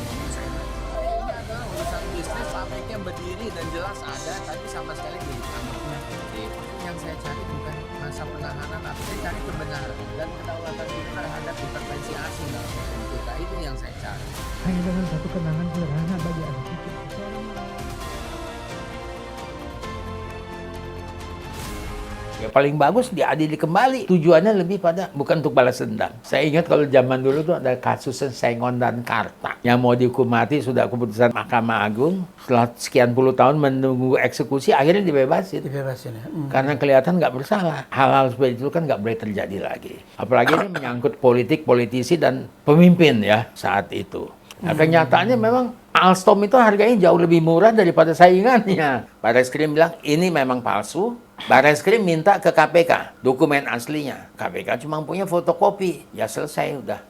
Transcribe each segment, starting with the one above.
Ini adalah urusan bisnis, pabriknya berdiri dan jelas ada, tapi sama sekali ditangkapnya. Yang saya cari bukan masa penahanan, tapi saya cari kebenaran dan kedaulatan kita terhadap intervensi asing dalam hukum kita. Itu yang saya cari. Hanya dengan satu kenangan sederhana bagi anak itu. Ya, paling bagus diadili kembali. Tujuannya lebih pada bukan untuk balas dendam. Saya ingat kalau zaman dulu tuh ada kasus Sengon dan Karta yang mau dihukum mati, sudah keputusan Mahkamah Agung. Setelah sekian puluh tahun menunggu eksekusi, akhirnya dibebasin. Dibebasin ya. Karena kelihatan nggak bersalah. Hal-hal seperti itu kan nggak boleh terjadi lagi. Apalagi ini menyangkut politik, politisi, dan pemimpin ya saat itu. Nah, kenyataannya memang Alstom itu harganya jauh lebih murah daripada saingannya. Barreskrim bilang ini memang palsu. Barreskrim minta ke KPK dokumen aslinya. KPK cuma punya fotokopi. Ya selesai udah.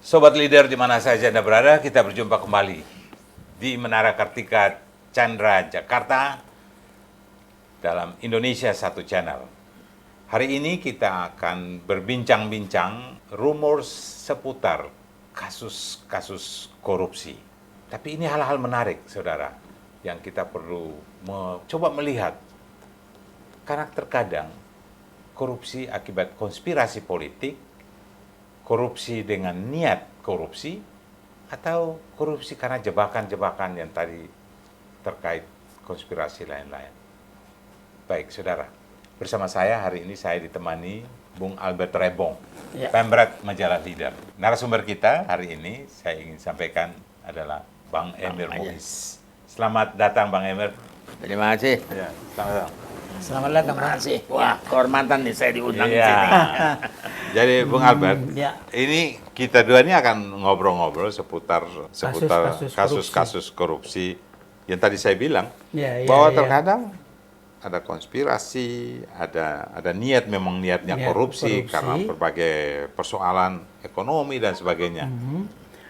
Sobat Leader di mana saja Anda berada, kita berjumpa kembali di Menara Kartika Chandra, Jakarta dalam Indonesia Satu Channel. Hari ini kita akan berbincang-bincang rumors seputar kasus-kasus korupsi. Tapi ini hal-hal menarik, saudara, yang kita perlu coba melihat. Karena terkadang korupsi akibat konspirasi politik, korupsi dengan niat korupsi, atau korupsi karena jebakan-jebakan yang tadi terkait konspirasi lain-lain. Baik, saudara. Bersama saya hari ini saya ditemani Bung Albert Rebong, Ya. Pemret Majalah Leader. Narasumber kita hari ini saya ingin sampaikan adalah Bang Emir Muiz. Selamat datang Bang Emir. Terima kasih. Ya, selamat datang. Selamat datang. Terima kasih. Wah, kehormatan nih saya diundang di Iya. sini. Jadi Bung Albert, ya. ini kita dua ini akan ngobrol-ngobrol seputar Kasus-kasus kasus korupsi yang tadi saya bilang Ya, ya, bahwa ya. terkadang ada konspirasi, ada niat memang niatnya Niat korupsi korupsi. karena berbagai persoalan ekonomi dan sebagainya.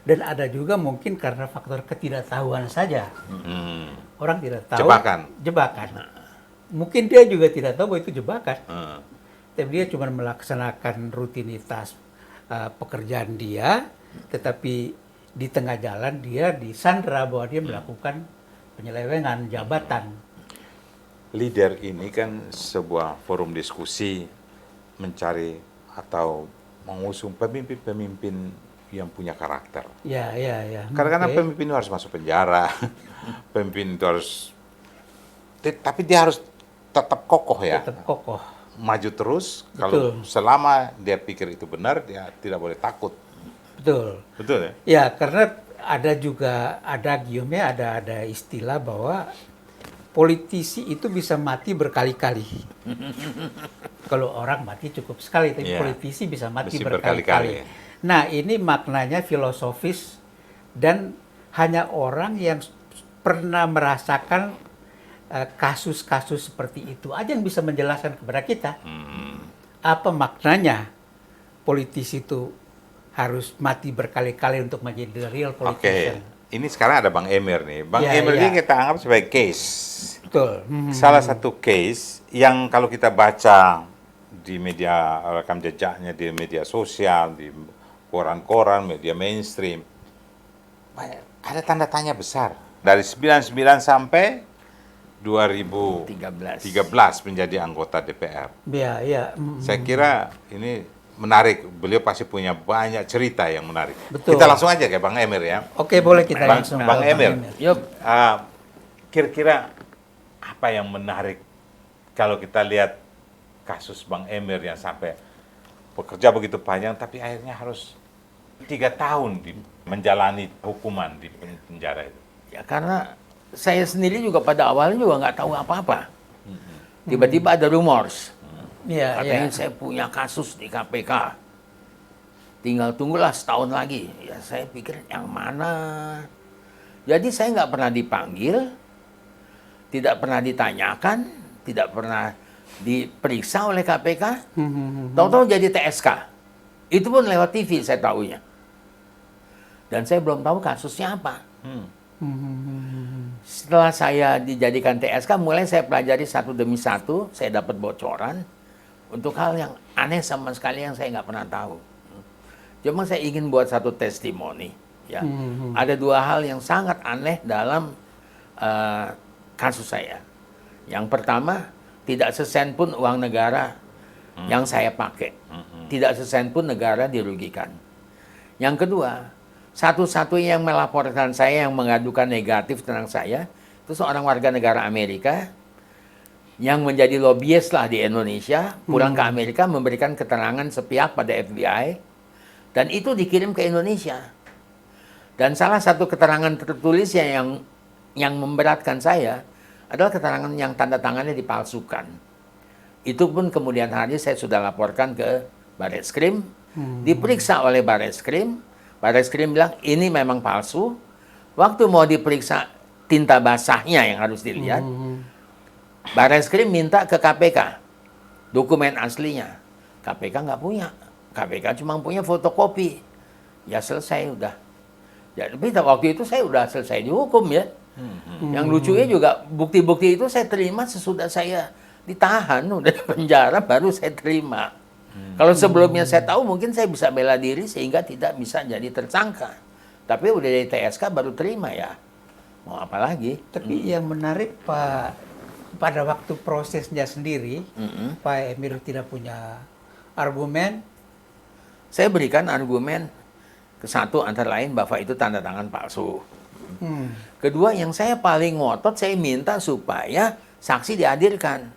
Dan ada juga mungkin karena faktor ketidaktahuan saja. Hmm. Orang tidak tahu. Jebakan. Mungkin dia juga tidak tahu bahwa itu jebakan. Hmm. Tapi dia cuma melaksanakan rutinitas pekerjaan dia, tetapi di tengah jalan dia disandra bahwa dia melakukan penyelewengan jabatan. Leader ini kan sebuah forum diskusi mencari atau mengusung pemimpin-pemimpin yang punya karakter. Ya. Karena Oke. pemimpin itu harus masuk penjara, pemimpin itu harus, tapi dia harus tetap kokoh ya, Tetap kokoh. maju terus. Betul. Kalau selama dia pikir itu benar, dia tidak boleh takut. Betul. Betul ya? Ya, karena ada giumnya, ada istilah bahwa politisi itu bisa mati berkali-kali. Kalau orang mati cukup sekali, tapi Iya. politisi bisa mati Bisa berkali-kali. berkali-kali. Nah, ini maknanya filosofis dan hanya orang yang pernah merasakan kasus-kasus seperti itu aja yang bisa menjelaskan kepada kita apa maknanya politisi itu harus mati berkali-kali untuk menjadi real Oke, politician. ini sekarang ada Bang Emir nih. Bang Ya, Emir ya. ini kita anggap sebagai case. Betul. Salah satu case yang kalau kita baca di media rekam jejaknya di media sosial, di koran-koran, media mainstream, ada tanda tanya besar. Dari 99 sampai 2013 menjadi anggota DPR. Ya. Saya kira ini menarik. Beliau pasti punya banyak cerita yang menarik. Betul. Kita langsung aja ke Bang Emir ya. Oke, boleh kita Bang, langsung Bang ke Emir. Yup. Kira-kira apa yang menarik kalau kita lihat kasus Bang Emir yang sampai bekerja begitu panjang tapi akhirnya harus 3 tahun menjalani hukuman di penjara itu. Ya karena saya sendiri juga pada awalnya juga nggak tahu apa-apa. Tiba-tiba ada rumors. Ya, Katanya ya. saya punya kasus di KPK. Tinggal tunggulah setahun lagi. Ya saya pikir yang mana. Jadi saya nggak pernah dipanggil, tidak pernah ditanyakan, tidak pernah diperiksa oleh KPK. Tahu-tahu jadi TSK. Itu pun lewat TV saya tahunya. Dan saya belum tahu kasusnya apa. Hmm. Setelah saya dijadikan TSK, mulai saya pelajari satu demi satu, saya dapat bocoran untuk hal yang aneh sama sekali yang saya nggak pernah tahu. Cuma saya ingin buat satu testimoni. Ya. Ada dua hal yang sangat aneh dalam kasus saya. Yang pertama, tidak sesen pun uang negara yang saya pakai. Tidak sesen pun negara dirugikan. Yang kedua, satu-satunya yang melaporkan saya, yang mengadukan negatif tentang saya, itu seorang warga negara Amerika yang menjadi lobbyist lah di Indonesia, pulang ke Amerika memberikan keterangan sepihak pada FBI, dan itu dikirim ke Indonesia. Dan salah satu keterangan tertulisnya yang memberatkan saya adalah keterangan yang tanda tangannya dipalsukan. Itu pun kemudian hari saya sudah laporkan ke Barreskrim, diperiksa oleh Barreskrim. Barreskrim bilang ini memang palsu. Waktu mau diperiksa tinta basahnya yang harus dilihat, Barreskrim minta ke KPK dokumen aslinya. KPK nggak punya. KPK cuma punya fotokopi. Ya selesai udah. Ya, tapi waktu itu saya udah selesai dihukum ya. Yang lucunya juga bukti-bukti itu saya terima sesudah saya ditahan, udah di penjara baru saya terima. Kalau sebelumnya saya tahu mungkin saya bisa bela diri sehingga tidak bisa jadi tersangka. Tapi udah dari TSK baru terima ya. Mau apa lagi? Tapi yang menarik Pak, pada waktu prosesnya sendiri, Pak Emir tidak punya argumen. Saya berikan argumen ke satu antara lain bahwa itu tanda tangan palsu. Kedua yang saya paling ngotot, saya minta supaya saksi dihadirkan.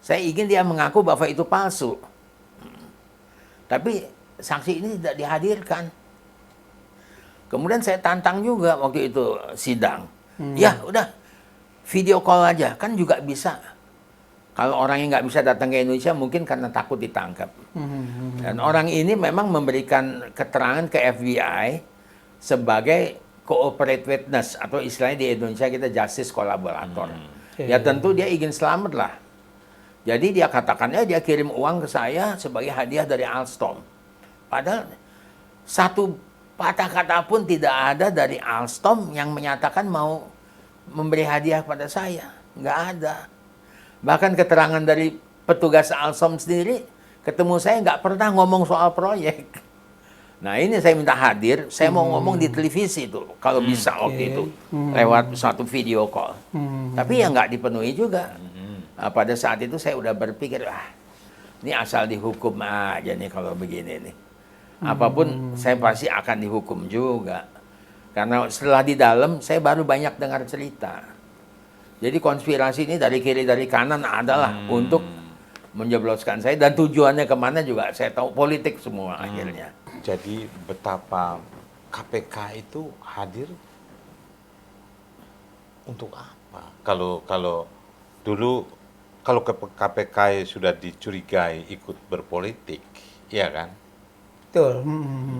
Saya ingin dia mengaku bahwa itu palsu. Tapi saksi ini tidak dihadirkan. Kemudian saya tantang juga waktu itu sidang. Ya udah, video call aja, kan juga bisa. Kalau orang yang nggak bisa datang ke Indonesia mungkin karena takut ditangkap. Dan orang ini memang memberikan keterangan ke FBI sebagai cooperate witness, atau istilahnya di Indonesia kita justice collaborator. Ya tentu dia ingin selamat lah. Jadi dia katakannya dia kirim uang ke saya sebagai hadiah dari Alstom. Padahal satu patah kata pun tidak ada dari Alstom yang menyatakan mau memberi hadiah pada saya. Nggak ada. Bahkan keterangan dari petugas Alstom sendiri, ketemu saya nggak pernah ngomong soal proyek. Nah ini saya minta hadir, saya mau ngomong di televisi itu, kalau bisa waktu itu, lewat satu video call. Tapi ya nggak dipenuhi juga. Nah, pada saat itu saya udah berpikir, ini asal dihukum aja nih kalau begini nih. Apapun saya pasti akan dihukum juga. Karena setelah di dalam, saya baru banyak dengar cerita. Jadi konspirasi ini dari kiri dari kanan adalah untuk menjebloskan saya, dan tujuannya kemana juga saya tahu, politik semua akhirnya. Jadi betapa KPK itu hadir untuk apa? Kalau dulu kalau KPK sudah dicurigai ikut berpolitik, ya kan? Betul.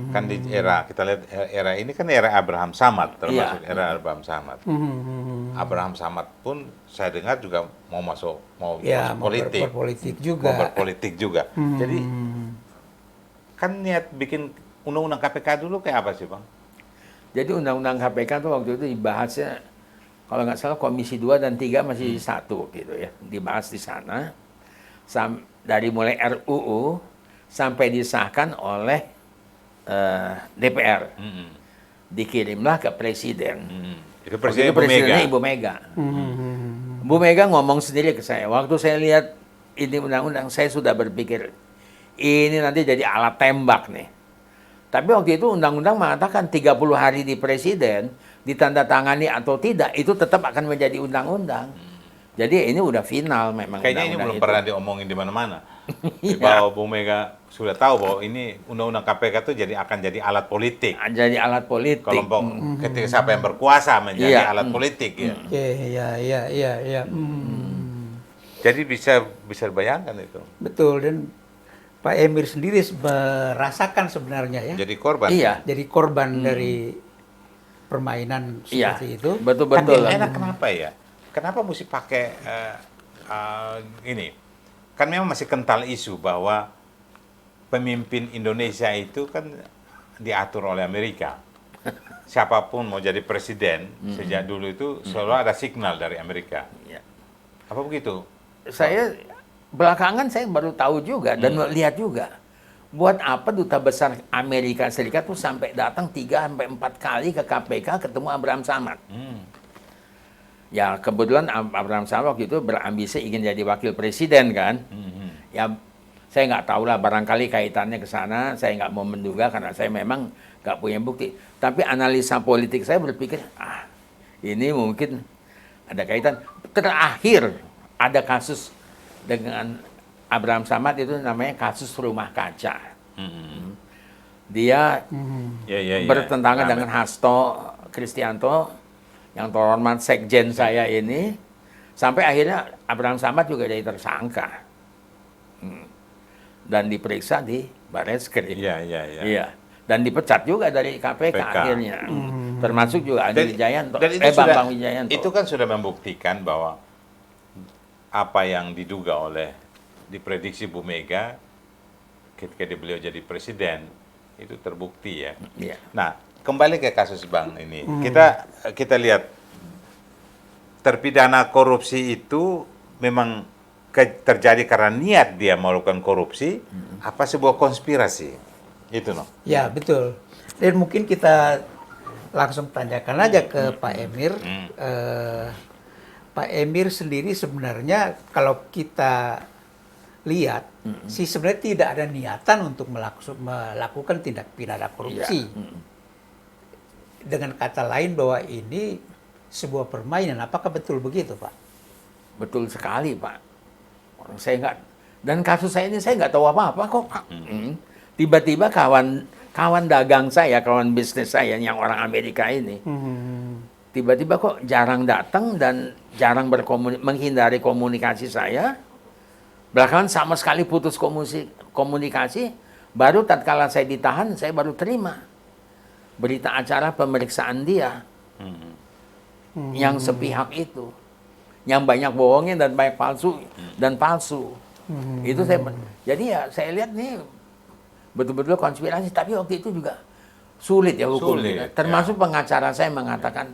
Kan di era kita lihat era ini kan era Abraham Samad, termasuk era Abraham Samad. Abraham Samad pun saya dengar juga mau masuk politik, berpolitik juga. mau berpolitik juga. Jadi kan niat bikin undang-undang KPK dulu kayak apa sih, Bang? Jadi undang-undang KPK tuh waktu itu dibahasnya, kalau nggak salah Komisi 2 dan 3 masih satu gitu ya, dibahas di sana. Dari mulai RUU sampai disahkan oleh DPR. Dikirimlah ke Presiden. Itu Waktu itu Presidennya Ibu Mega. Bu Mega ngomong sendiri ke saya, waktu saya lihat ini undang-undang, saya sudah berpikir, ini nanti jadi alat tembak nih. Tapi waktu itu undang-undang mengatakan 30 hari di Presiden, ditandatangani atau tidak, itu tetap akan menjadi undang-undang. Jadi ini udah final memang. Kayaknya ini belum pernah diomongin di mana-mana. Bahwa Bu Mega sudah tahu bahwa ini undang-undang KPK itu akan jadi alat politik. Jadi alat politik. Kelompok ketika siapa yang berkuasa menjadi alat politik ya. Iya. Jadi bisa bayangkan itu. Betul, dan Pak Emir sendiri merasakan sebenarnya ya. Jadi korban. Iya. Jadi korban dari permainan seperti itu. Betul-betul. Kan enak kenapa ya? Kenapa mesti pakai ini? Kan memang masih kental isu bahwa pemimpin Indonesia itu kan diatur oleh Amerika. siapapun mau jadi presiden sejak dulu itu selalu ada signal dari Amerika. Ya. Apa begitu? Saya belakangan saya baru tahu juga dan lihat juga. Buat apa duta besar Amerika Serikat tuh sampai datang 3 sampai 4 kali ke KPK ketemu Abraham Samad. Ya kebetulan Abraham Samad waktu itu berambisi ingin jadi wakil presiden kan. Ya saya nggak tahu lah barangkali kaitannya ke sana. Saya nggak mau menduga karena saya memang nggak punya bukti. Tapi analisa politik saya berpikir, ini mungkin ada kaitan. Terakhir ada kasus dengan Abraham Samad itu namanya kasus rumah kaca. Dia bertentangan dengan Hasto Kristianto yang terhormat sekjen saya ini, sampai akhirnya Abraham Samad juga jadi tersangka dan diperiksa di Barreskrim. Iya. Dan dipecat juga dari KPK akhirnya. Termasuk juga Adi Wijayanto. Bambang Wijayanto. Itu kan sudah membuktikan bahwa apa yang diduga diprediksi Bu Mega ketika beliau jadi presiden itu terbukti ya. Iya. Nah, kembali ke kasus Bang ini. Kita lihat terpidana korupsi itu memang terjadi karena niat dia melakukan korupsi, apa sebuah konspirasi? Itu loh. Ya, betul. Dan mungkin kita langsung tanyakan aja ke Pak Emir. Pak Emir sendiri sebenarnya kalau kita lihat sih sebenarnya tidak ada niatan untuk melakukan tindak pidana korupsi. Dengan kata lain bahwa ini sebuah permainan. Apakah betul begitu, Pak? Betul sekali, Pak. Saya nggak, dan kasus saya ini saya nggak tahu apa-apa kok, Pak. Tiba-tiba kawan dagang saya, kawan bisnis saya yang orang Amerika ini, tiba-tiba kok jarang datang dan jarang menghindari komunikasi saya. Belakangan sama sekali putus komunikasi. Baru tatkala saya ditahan, saya baru terima berita acara pemeriksaan dia yang sepihak itu, yang banyak bohongnya dan banyak palsu. Itu jadi ya saya lihat nih betul-betul konspirasi. Tapi waktu itu juga sulit ya hukum. Termasuk pengacara saya mengatakan,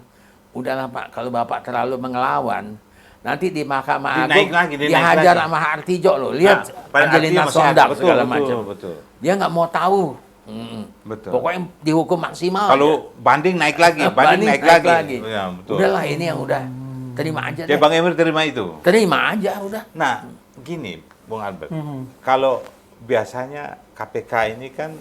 udahlah Pak, kalau Bapak terlalu mengelawan, nanti di Mahkamah Agung dihajar sama Hartijo loh. Lihat Angelina Sondak segala macam. Dia nggak mau tahu. Pokoknya dihukum maksimal. Kalau banding naik lagi, banding naik lagi. Ya, betul. Udahlah ini yang udah terima aja. Ya Bang Emir terima itu. Terima aja udah. Nah, gini Bung Albert. Kalau biasanya KPK ini kan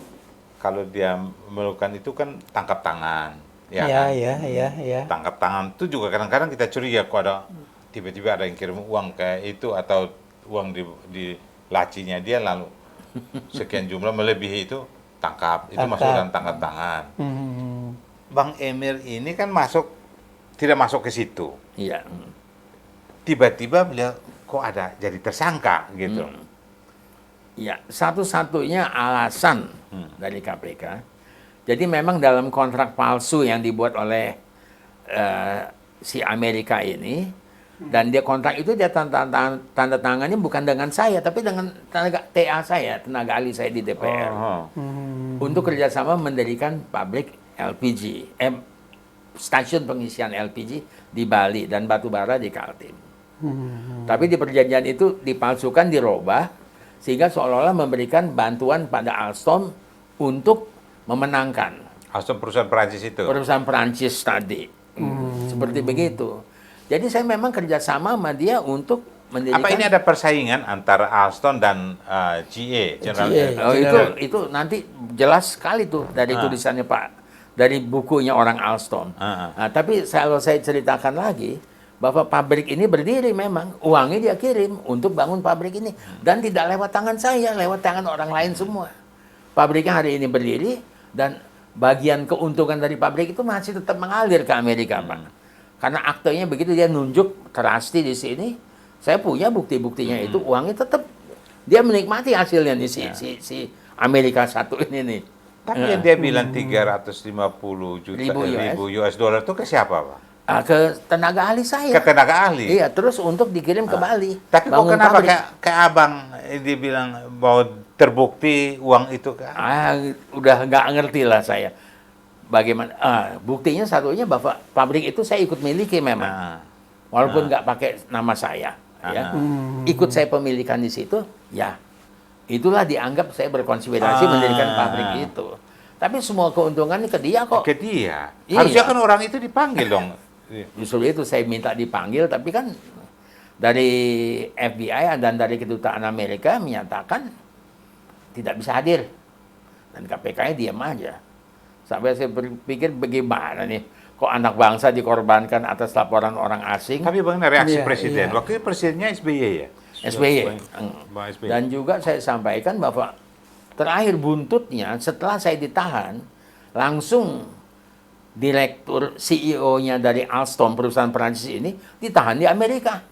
kalau dia melakukan itu kan tangkap tangan. Iya. Tangkap tangan itu juga kadang-kadang kita curiga kok ada tiba-tiba ada yang kirim uang kayak itu atau uang di lacinya dia lalu sekian jumlah melebihi itu tangkap. Itu masuk dalam tangkap tangan. Bang Emir ini kan tidak masuk ke situ. Iya. Tiba-tiba beliau kok ada jadi tersangka gitu. Ya, satu-satunya alasan dari KPK. Jadi memang dalam kontrak palsu yang dibuat oleh si Amerika ini, dan dia kontrak itu dia tanda tangannya bukan dengan saya, tapi dengan TA saya, tenaga ahli saya di DPR, untuk kerjasama mendirikan pabrik LPG, stasiun pengisian LPG di Bali dan batubara di Kaltim. Tapi di perjanjian itu dipalsukan, dirubah, sehingga seolah-olah memberikan bantuan pada Alstom untuk memenangkan. Alstom perusahaan Perancis itu? Perusahaan Perancis tadi. Seperti begitu. Jadi saya memang kerjasama sama dia untuk mendirikan. Apa ini ada persaingan antara Alstom dan GE? Itu nanti jelas sekali tuh dari tulisannya Pak, dari bukunya orang Alstom. Nah, tapi kalau saya ceritakan lagi, bahwa pabrik ini berdiri memang, uangnya dia kirim untuk bangun pabrik ini. Dan tidak lewat tangan saya, lewat tangan orang lain semua. Pabriknya hari ini berdiri, dan bagian keuntungan dari pabrik itu masih tetap mengalir ke Amerika, Pak. Karena aktenya begitu, dia nunjuk Trusty di sini, saya punya bukti-buktinya itu, uangnya tetap, dia menikmati hasilnya nih si Amerika satu ini nih. Tapi yang dia bilang 350 ribu US dollar itu ke siapa, Pak? Ke tenaga ahli saya. Ke tenaga ahli? Iya, terus untuk dikirim ke Bali. Tapi kok kenapa kayak abang dia bilang bahwa terbukti uang itu kan? Udah nggak ngerti lah saya. bagaimana? Buktinya satunya bahwa pabrik itu saya ikut miliki memang, Nah, walaupun nggak pakai nama saya, ya. Ikut saya pemilikan di situ, ya. Itulah dianggap saya berkonspirasi mendirikan pabrik itu. Tapi semua keuntungannya ke dia kok. ke dia. Iya. Harusnya kan orang itu dipanggil dong. Justru itu saya minta dipanggil, tapi kan dari FBI dan dari kedutaan Amerika menyatakan tidak bisa hadir. Dan KPK-nya diam aja. Sampai saya berpikir bagaimana nih, kok anak bangsa dikorbankan atas laporan orang asing. Tapi bagaimana reaksi Iya, presiden? iya. Waktu itu presidennya SBY ya? SBY. Bang SBY. Dan juga saya sampaikan bahwa terakhir buntutnya setelah saya ditahan, langsung direktur CEO-nya dari Alstom, perusahaan Prancis ini, ditahan di Amerika.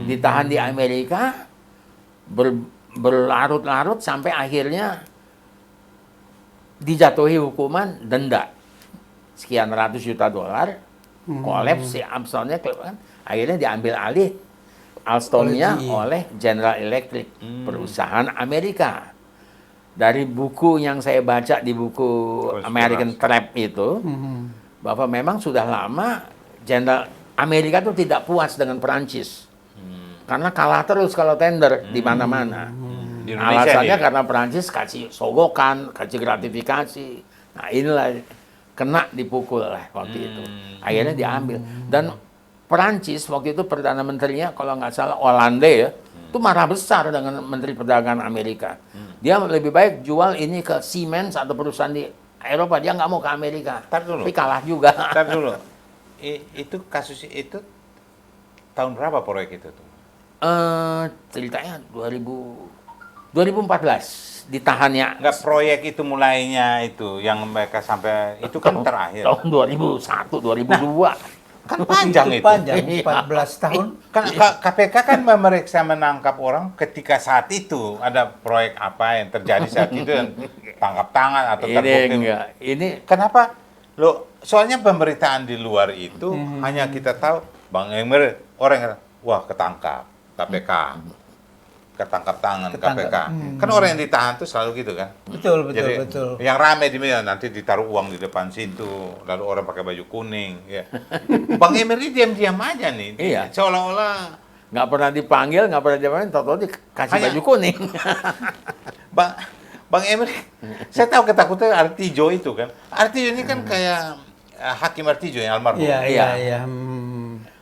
Ditahan di Amerika, berlarut-larut sampai akhirnya dijatuhi hukuman denda sekian ratus juta dolar, kolaps si Alstomnya, kan akhirnya diambil alih Alstomnya Oleh GE. oleh General Electric, perusahaan Amerika. Dari buku yang saya baca di buku American Trap itu, bahwa memang sudah lama General Amerika itu tidak puas dengan Perancis. Karena kalah terus kalau tender di mana-mana. Di Indonesia Alasannya nih. karena Perancis kasih sogokan, kasih gratifikasi. Nah inilah kena dipukul lah waktu itu. Akhirnya diambil. Dan Perancis waktu itu Perdana Menterinya kalau nggak salah Hollande ya, itu marah besar dengan Menteri Perdagangan Amerika. Dia lebih baik jual ini ke Siemens atau perusahaan di Eropa. Dia nggak mau ke Amerika. Tar dulu. Tapi kalah juga. Ntar dulu. Itu kasus itu tahun berapa proyek itu tuh? Ceritanya 2014 ditahannya. Enggak, proyek itu mulainya itu yang mereka sampai itu kan terakhir. Tahun 2001, 2002. Kan panjang itu. Panjang, Iya. 14 tahun. Kan KPK kan memeriksa menangkap orang ketika saat itu ada proyek apa yang terjadi saat itu dan tangkap tangan atau Ini terbukti. enggak. Ini Kenapa? Loh, soalnya pemberitaan di luar itu hanya kita tahu Bang Emir orang yang wah ketangkap KPK. Ketangkap tangan Ketangkap. KPK. Kan orang yang ditahan tuh selalu gitu kan. Betul, betul, Jadi betul. yang rame di media nanti ditaruh uang di depan situ, lalu orang pakai baju kuning, ya. Bang Emir ini diam-diam aja nih, Iya. seolah-olah nggak pernah dipanggil, nggak pernah dipanggil, tahu-tahu dikasih Hanya- baju kuning. Bang Emir, saya tahu ketakutan Artijo itu kan. Artijo ini kan kayak Hakim Artijo yang almarhum. Iya, Iya. iya, iya.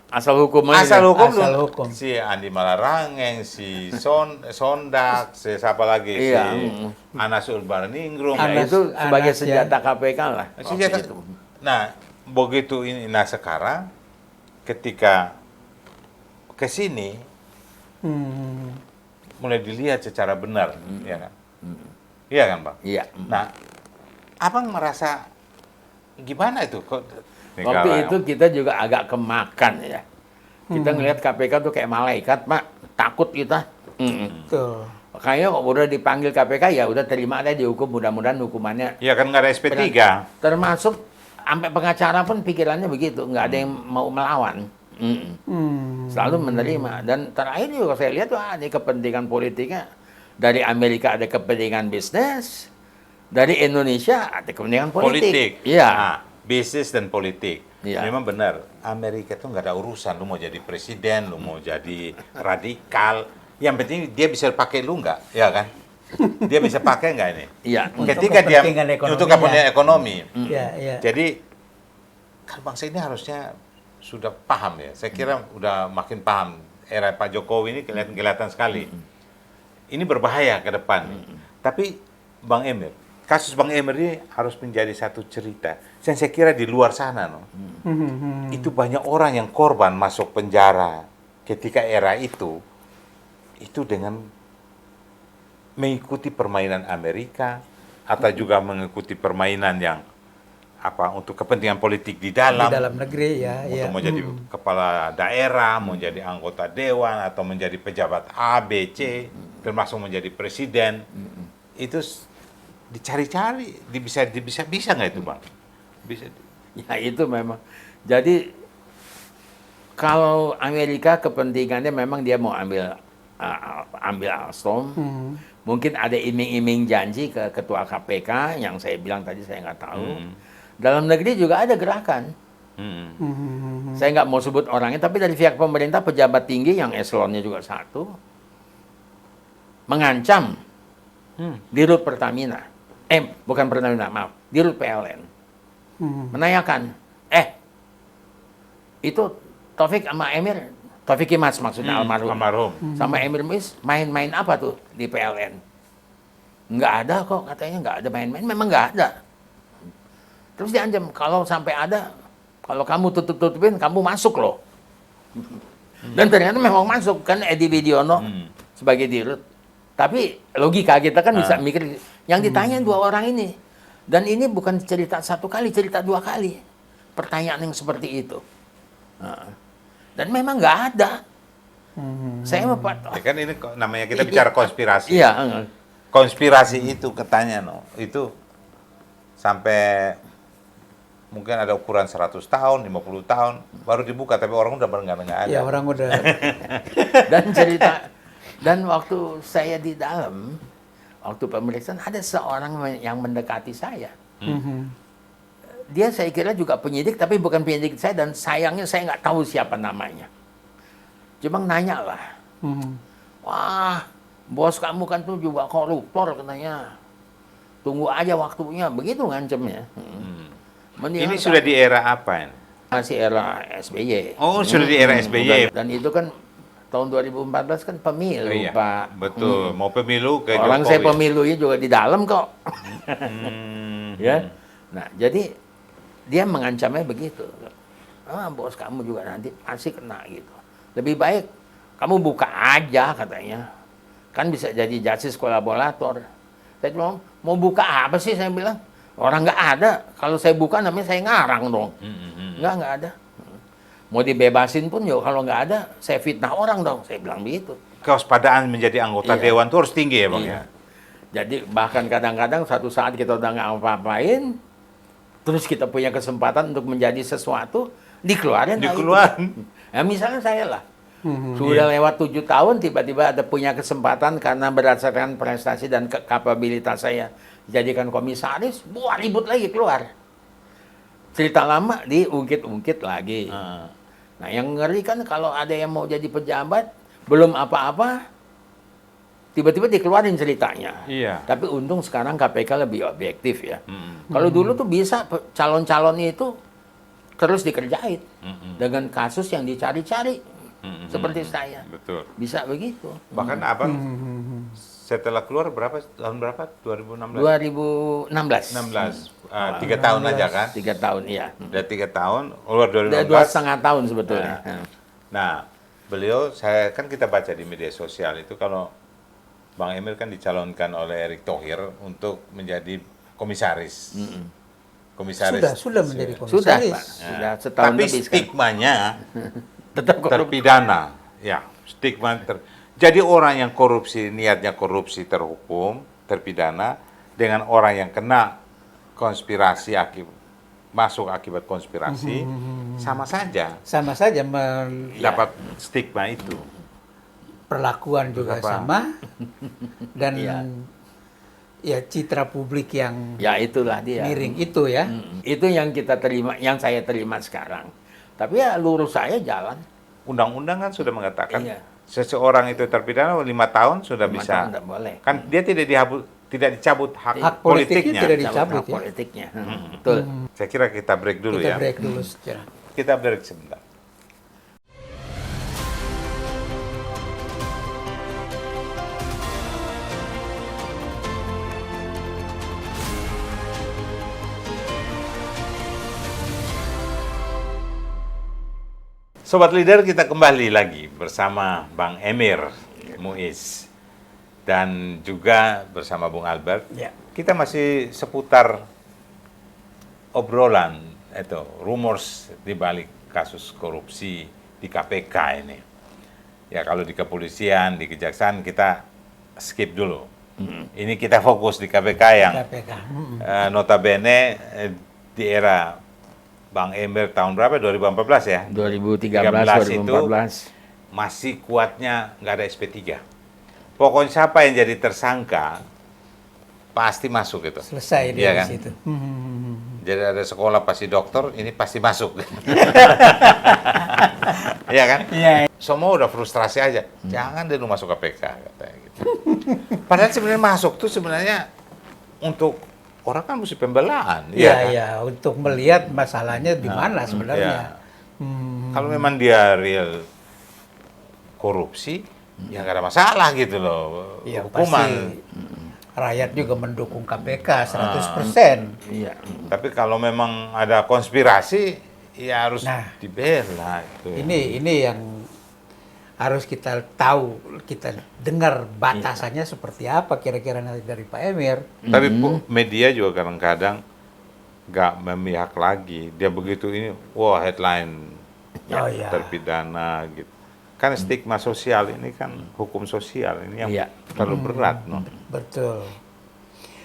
Asal hukum aja. Asal hukum, Asal lu- hukum. si Andi Malarangeng, si Sondak, si siapa lagi, Iya, si Anas Urbaningrum. Ya, Anas- itu sebagai Anas, senjata KPK lah. Senjata- waktu itu. Nah, begitu ini, nah sekarang ketika ke sini Hmm. mulai dilihat secara benar, ya kan? Iya kan, Bang? Iya. Nah, Abang merasa gimana itu? Kok Waktu negara- itu kita juga agak kemakan ya. Kita ngelihat KPK tuh kayak malaikat, Pak. Takut kita. Betul. Makanya kok udah dipanggil KPK ya udah terima deh dihukum, mudah-mudahan hukumannya. Ya kan nggak ada SP3. Termasuk sampai pengacara pun pikirannya begitu, nggak ada yang mau melawan. Selalu menerima. Dan terakhir juga saya lihat wah ini kepentingan politiknya. Dari Amerika ada kepentingan bisnis, dari Indonesia ada kepentingan politik. Iya. Nah, bisnis dan politik. Iya. Memang benar. Amerika itu nggak ada urusan. Lu mau jadi presiden, lu mau jadi radikal. Yang penting dia bisa pakai lu nggak, ya kan? Dia bisa pakai nggak ini? Iya. Untuk Ketika dia kepentingan ekonominya. untuk kepentingan ekonomi. Iya, iya. Jadi kan bangsa ini harusnya sudah paham ya. Saya kira udah makin paham. Era Pak Jokowi ini kelihatan sekali. Ini berbahaya ke depan. Tapi Bang Emir, kasus Bang Emir ini harus menjadi satu cerita. Dan saya kira di luar sana, itu banyak orang yang korban masuk penjara ketika era itu dengan mengikuti permainan Amerika atau juga mengikuti permainan yang apa untuk kepentingan politik di Di dalam, dalam negeri ya, untuk ya. mau jadi kepala daerah, mau jadi anggota dewan atau menjadi pejabat A, B, C, termasuk menjadi presiden, itu dicari-cari, bisa nggak itu Bang? Bisa. Ya itu memang. Jadi kalau Amerika kepentingannya memang dia mau ambil Alstom, Mungkin ada iming-iming janji ke ketua KPK yang saya bilang tadi saya nggak tahu. Dalam negeri juga ada gerakan. Saya nggak mau sebut orangnya, tapi dari pihak pemerintah pejabat tinggi yang eselonnya juga satu mengancam Dirut Pertamina, bukan Pertamina, maaf, Dirut PLN, menanyakan, itu Taufik sama Emir, Taufik Kimas maksudnya almarhum, sama Emir Muiz main-main apa tuh di PLN? Nggak ada kok, katanya nggak ada main-main, memang nggak ada. Terus diancam, kalau sampai ada, kalau kamu tutup-tutupin, kamu masuk loh. Dan ternyata memang masuk, kan Edi Widiono sebagai Dirut. Tapi logika kita kan bisa mikir, yang ditanya dua orang ini. Dan ini bukan cerita satu kali, cerita dua kali. Pertanyaan yang seperti itu. Dan memang nggak ada. Saya Ya kan ini namanya kita bicara konspirasi. Iya. Konspirasi itu katanya, itu sampai mungkin ada ukuran 100 tahun, 50 tahun, baru dibuka, tapi orang udah nggak ada. Ya, orang udah. Dan cerita, dan waktu saya di dalam, waktu pemeriksaan, ada seorang yang mendekati saya. Dia saya kira juga penyidik, tapi bukan penyidik saya, dan sayangnya saya nggak tahu siapa namanya. Cuma nanya lah, wah, bos kamu kan tuh juga koruptor katanya. Tunggu aja waktunya, begitu ngancemnya. Ini sudah di era apa ini? Masih era SBY. Oh, sudah di era SBY. Dan itu kan tahun 2014 kan pemilu, Iya, Pak. betul. Mau pemilu ke Orang Jokowi. saya pemilunya juga di dalam kok. Ya. Nah, jadi dia mengancamnya begitu. Bos kamu juga nanti pasti kena gitu. Lebih baik kamu buka aja katanya. Kan bisa jadi justice kolaborator. Saya bilang, mau buka apa sih, saya bilang. Orang nggak ada. Kalau saya buka namanya saya ngarang dong. Nggak ada. Mau dibebasin pun ya kalau nggak ada, saya fitnah orang dong. Saya bilang begitu. Kewaspadaan menjadi anggota dewan itu harus tinggi ya Bang Iya. ya? Jadi bahkan kadang-kadang suatu saat kita udah nggak apa-apain, terus kita punya kesempatan untuk menjadi sesuatu, dikeluarin. Ya misalnya saya lah, sudah lewat 7 tahun, tiba-tiba ada punya kesempatan karena berdasarkan prestasi dan kapabilitas saya, jadikan komisaris, buat ribut lagi keluar. Cerita lama diungkit-ungkit lagi. Nah yang ngeri kan kalau ada yang mau jadi pejabat, belum apa-apa, tiba-tiba dikeluarin ceritanya. Iya. Tapi untung sekarang KPK lebih objektif ya. Kalau dulu tuh bisa calon-calon itu terus dikerjain dengan kasus yang dicari-cari. Seperti saya. Betul. Bisa begitu. Bahkan Abang setelah keluar tahun berapa? 2016? 2016. 16. 3 tahun aja kan? 3 tahun, iya. Udah 3 tahun, keluar Udah 2016. 2,5 tahun sebetulnya. Nah, beliau, kan kita baca di media sosial itu kalau Bang Emir kan dicalonkan oleh Erick Thohir untuk menjadi komisaris. Komisaris. Sudah menjadi Sudah, komisaris. Pak. Sudah setahun Tapi lebih sekarang. stigmanya Tetap terpidana. Ya, jadi orang yang korupsi, niatnya korupsi terhukum, terpidana, dengan orang yang kena konspirasi masuk akibat konspirasi, sama saja Sama saja dapat stigma itu. perlakuan juga Berapa? sama dan Iya. ya citra publik yang Ya itulah dia. miring itu ya. Itu yang kita terima, yang saya terima sekarang. Tapi ya lurus saya jalan. Undang-undang kan sudah mengatakan Iya. seseorang itu terpidana 5 tahun sudah 5 bisa. tahun nggak boleh. Kan dia tidak dicabut hak, Hak politiknya politiknya. tidak dicabut Hak ya. politiknya. Betul. Saya kira kita break dulu Kita ya. break dulu secara. Kita break sebentar. Sobat Leader, kita kembali lagi bersama Bang Emir Muiz dan juga bersama Bung Albert. Ya. Kita masih seputar obrolan itu rumors di balik kasus korupsi di KPK ini. Ya kalau di kepolisian, di kejaksaan kita skip dulu. Ini kita fokus di KPK yang KPK. notabene di era Bang Emir tahun berapa? 2014 ya? 2013, 2014. masih kuatnya nggak ada SP3. Pokoknya siapa yang jadi tersangka pasti masuk itu. Selesai Iya di kan? situ. Jadi ada sekolah pasti dokter, ini pasti masuk. Iya kan? Iya. Semua udah frustrasi aja. Jangan deh lu masuk KPK katanya gitu. Padahal sebenarnya masuk tuh sebenarnya untuk orang kan mesti pembelaan. Iya, kan? iya, untuk melihat masalahnya di mana sebenarnya. Iya. Kalau memang dia real korupsi, ya nggak ada masalah gitu loh. Ya, Hukuman. pasti rakyat juga mendukung KPK 100%. Iya. Tapi kalau memang ada konspirasi, ya harus Nah. dibela. Gitu. Ini yang harus kita tahu, kita dengar batasannya seperti apa kira-kira nanti dari Pak Emir. Tapi media juga kadang-kadang nggak memihak lagi. Dia begitu ini, wah headline Oh, iya. terpidana gitu. Kan stigma sosial ini kan hukum sosial ini yang Iya. terlalu berat, no? Betul.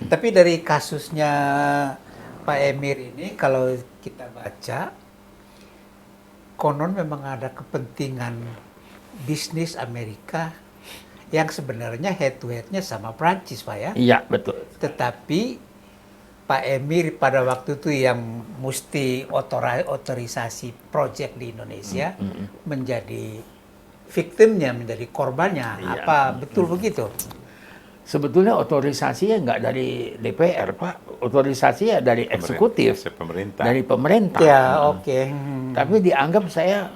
Tapi dari kasusnya Pak Emir ini kalau kita baca, konon memang ada kepentingan bisnis Amerika yang sebenarnya head to headnya sama Prancis, Pak ya. Iya, betul. Tetapi Pak Emir pada waktu itu yang mesti otorisasi proyek di Indonesia menjadi victimnya, menjadi korbannya. Iya. Apa betul begitu? Sebetulnya otorisasinya nggak dari DPR, Pak. Otorisasinya dari eksekutif, Pemerintah. dari pemerintah. Ya, oke. Tapi dianggap saya,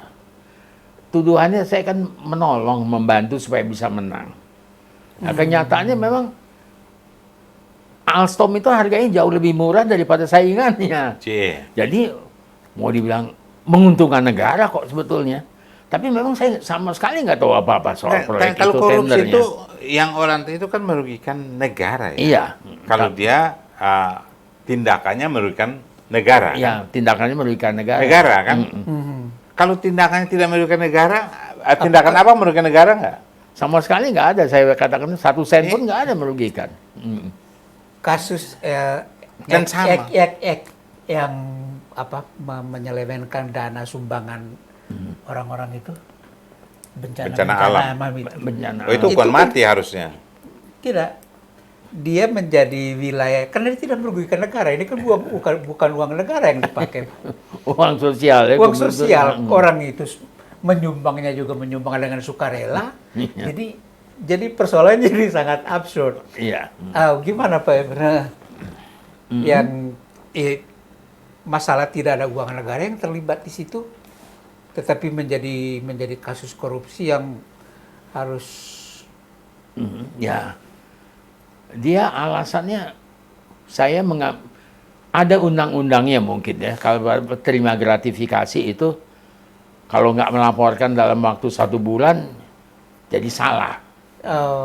tuduhannya saya kan menolong, membantu supaya bisa menang. Nah, kenyataannya memang Alstom itu harganya jauh lebih murah daripada saingannya. Cie. Jadi mau dibilang menguntungkan negara kok sebetulnya. Tapi memang saya sama sekali nggak tahu apa-apa soal proyek Kalau itu, korupsi tendernya. itu yang orang itu kan merugikan negara ya. Iya. Kalau dia tindakannya merugikan negara. Iya, tindakannya merugikan negara. Negara kan. Kalau tindakannya tidak merugikan negara, tindakan apa merugikan negara nggak? Sama sekali nggak ada. Saya katakan 1 sen pun nggak ada merugikan. Kasus Dan sama. yang apa menyelewengkan dana sumbangan orang-orang itu Bencana alam. Bencana. Oh, itu hukuman Itu kan- mati harusnya. Tidak, dia menjadi wilayah karena dia tidak merugikan negara. Ini kan bukan uang negara yang dipakai, Uang sosial. Ya, uang kebetulan. sosial. Orang itu menyumbangnya juga menyumbang dengan sukarela. Iya. Jadi persoalannya jadi sangat absurd. Iya. Gimana Pak Emir? Yang masalah tidak ada uang negara yang terlibat di situ, tetapi menjadi kasus korupsi yang harus Ya. Dia alasannya saya ada undang-undangnya mungkin ya. Kalau terima gratifikasi itu kalau nggak melaporkan dalam waktu 1 bulan jadi salah.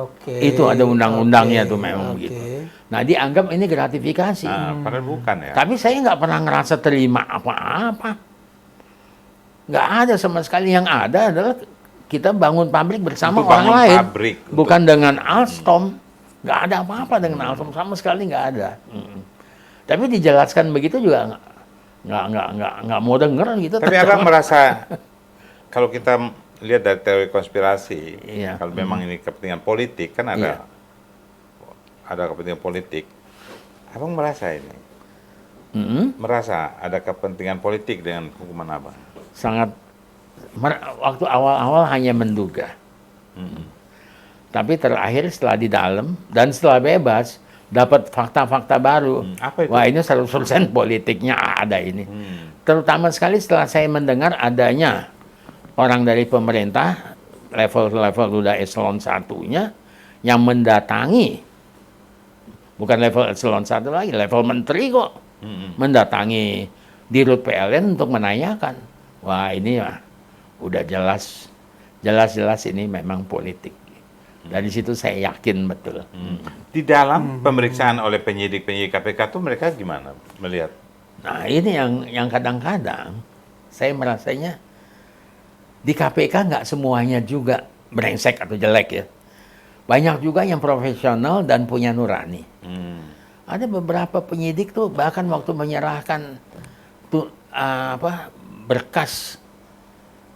Oke. Itu ada undang-undangnya Oke, tuh memang oke. begitu. Nah, dianggap ini gratifikasi. Padahal bukan ya. Tapi saya nggak pernah ngerasa terima apa-apa. Nggak ada sama sekali. Yang ada adalah kita bangun pabrik bersama Untuk orang bangun lain. pabrik, Bukan dengan Alstom. Nggak ada apa-apa dengan Alstom. Sama sekali nggak ada. Tapi dijelaskan begitu juga nggak mau denger gitu. Tapi abang merasa kalau kita lihat dari teori konspirasi, Iya. kalau memang ini kepentingan politik kan Iya. ada kepentingan politik. Abang merasa ini, Mm-mm. merasa ada kepentingan politik dengan hukuman abang. Sangat waktu awal-awal hanya menduga. Tapi terakhir setelah di dalam dan setelah bebas dapat fakta-fakta baru. Apa itu? Wah, ini 100% politiknya ada ini. Terutama sekali setelah saya mendengar adanya orang dari pemerintah level udah eselon 1-nya yang mendatangi, bukan level eselon 1 lagi, level menteri kok, mendatangi Dirut PLN untuk menanyakan. Wah, ini ya udah jelas ini memang politik. Dari situ saya yakin betul. Di dalam pemeriksaan oleh penyidik-penyidik KPK itu mereka gimana melihat? Nah, ini yang kadang-kadang saya merasanya di KPK nggak semuanya juga brengsek atau jelek ya. Banyak juga yang profesional dan punya nurani. Ada beberapa penyidik tuh bahkan waktu menyerahkan tuh berkas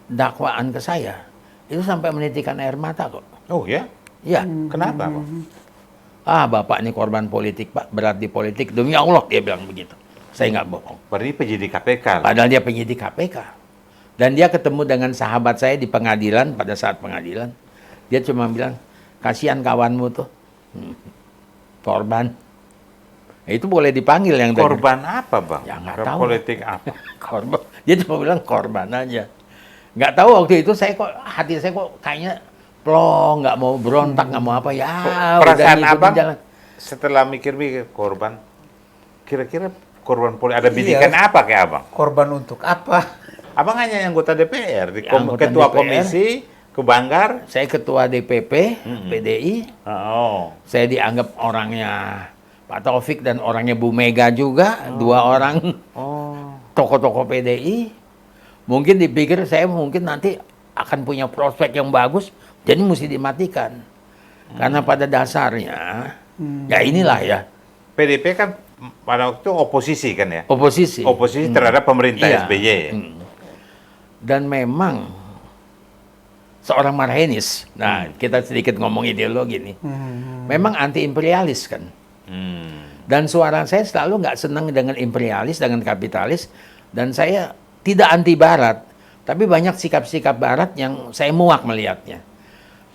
dakwaan ke saya itu sampai menitikan air mata kok. Oh ya? Iya. Kenapa, Pak? Bapak ini korban politik, Pak. Berat di politik. Demi Allah, dia bilang begitu. Saya nggak bohong. Berarti penyidik KPK. Padahal dia penyidik KPK. Dan dia ketemu dengan sahabat saya di pengadilan, pada saat pengadilan. Dia cuma bilang, kasihan kawanmu tuh. Korban. Itu boleh dipanggil yang tadi. Korban apa, Bang? Ya, nggak Korban tahu. politik apa? Korban. Dia cuma bilang korban aja. Nggak tahu waktu itu hati saya kok kayaknya plong, nggak mau berontak, nggak mau apa ya. Perasaan udah ngikutin Abang jalan. setelah mikir-mikir korban, kira-kira korban politik ada bidikan apa kayak Abang? Korban untuk apa? Abang hanya anggota DPR, Anggota ketua DPR. komisi, ke Banggar. Saya ketua DPP, PDI. Oh, Saya dianggap orangnya Pak Taufik dan orangnya Bu Mega juga. Dua orang tokoh-tokoh PDI. Mungkin dipikir saya mungkin nanti akan punya prospek yang bagus, jadi mesti dimatikan. Karena pada dasarnya, ya inilah ya, PDP kan pada waktu itu oposisi kan ya? oposisi. Oposisi terhadap pemerintah Iya. SBY. Dan memang seorang Marhenis, nah kita sedikit ngomong ideologi nih, memang anti imperialis kan. Dan suara saya selalu nggak senang dengan imperialis, dengan kapitalis, dan saya tidak anti Barat, tapi banyak sikap-sikap Barat yang saya muak melihatnya.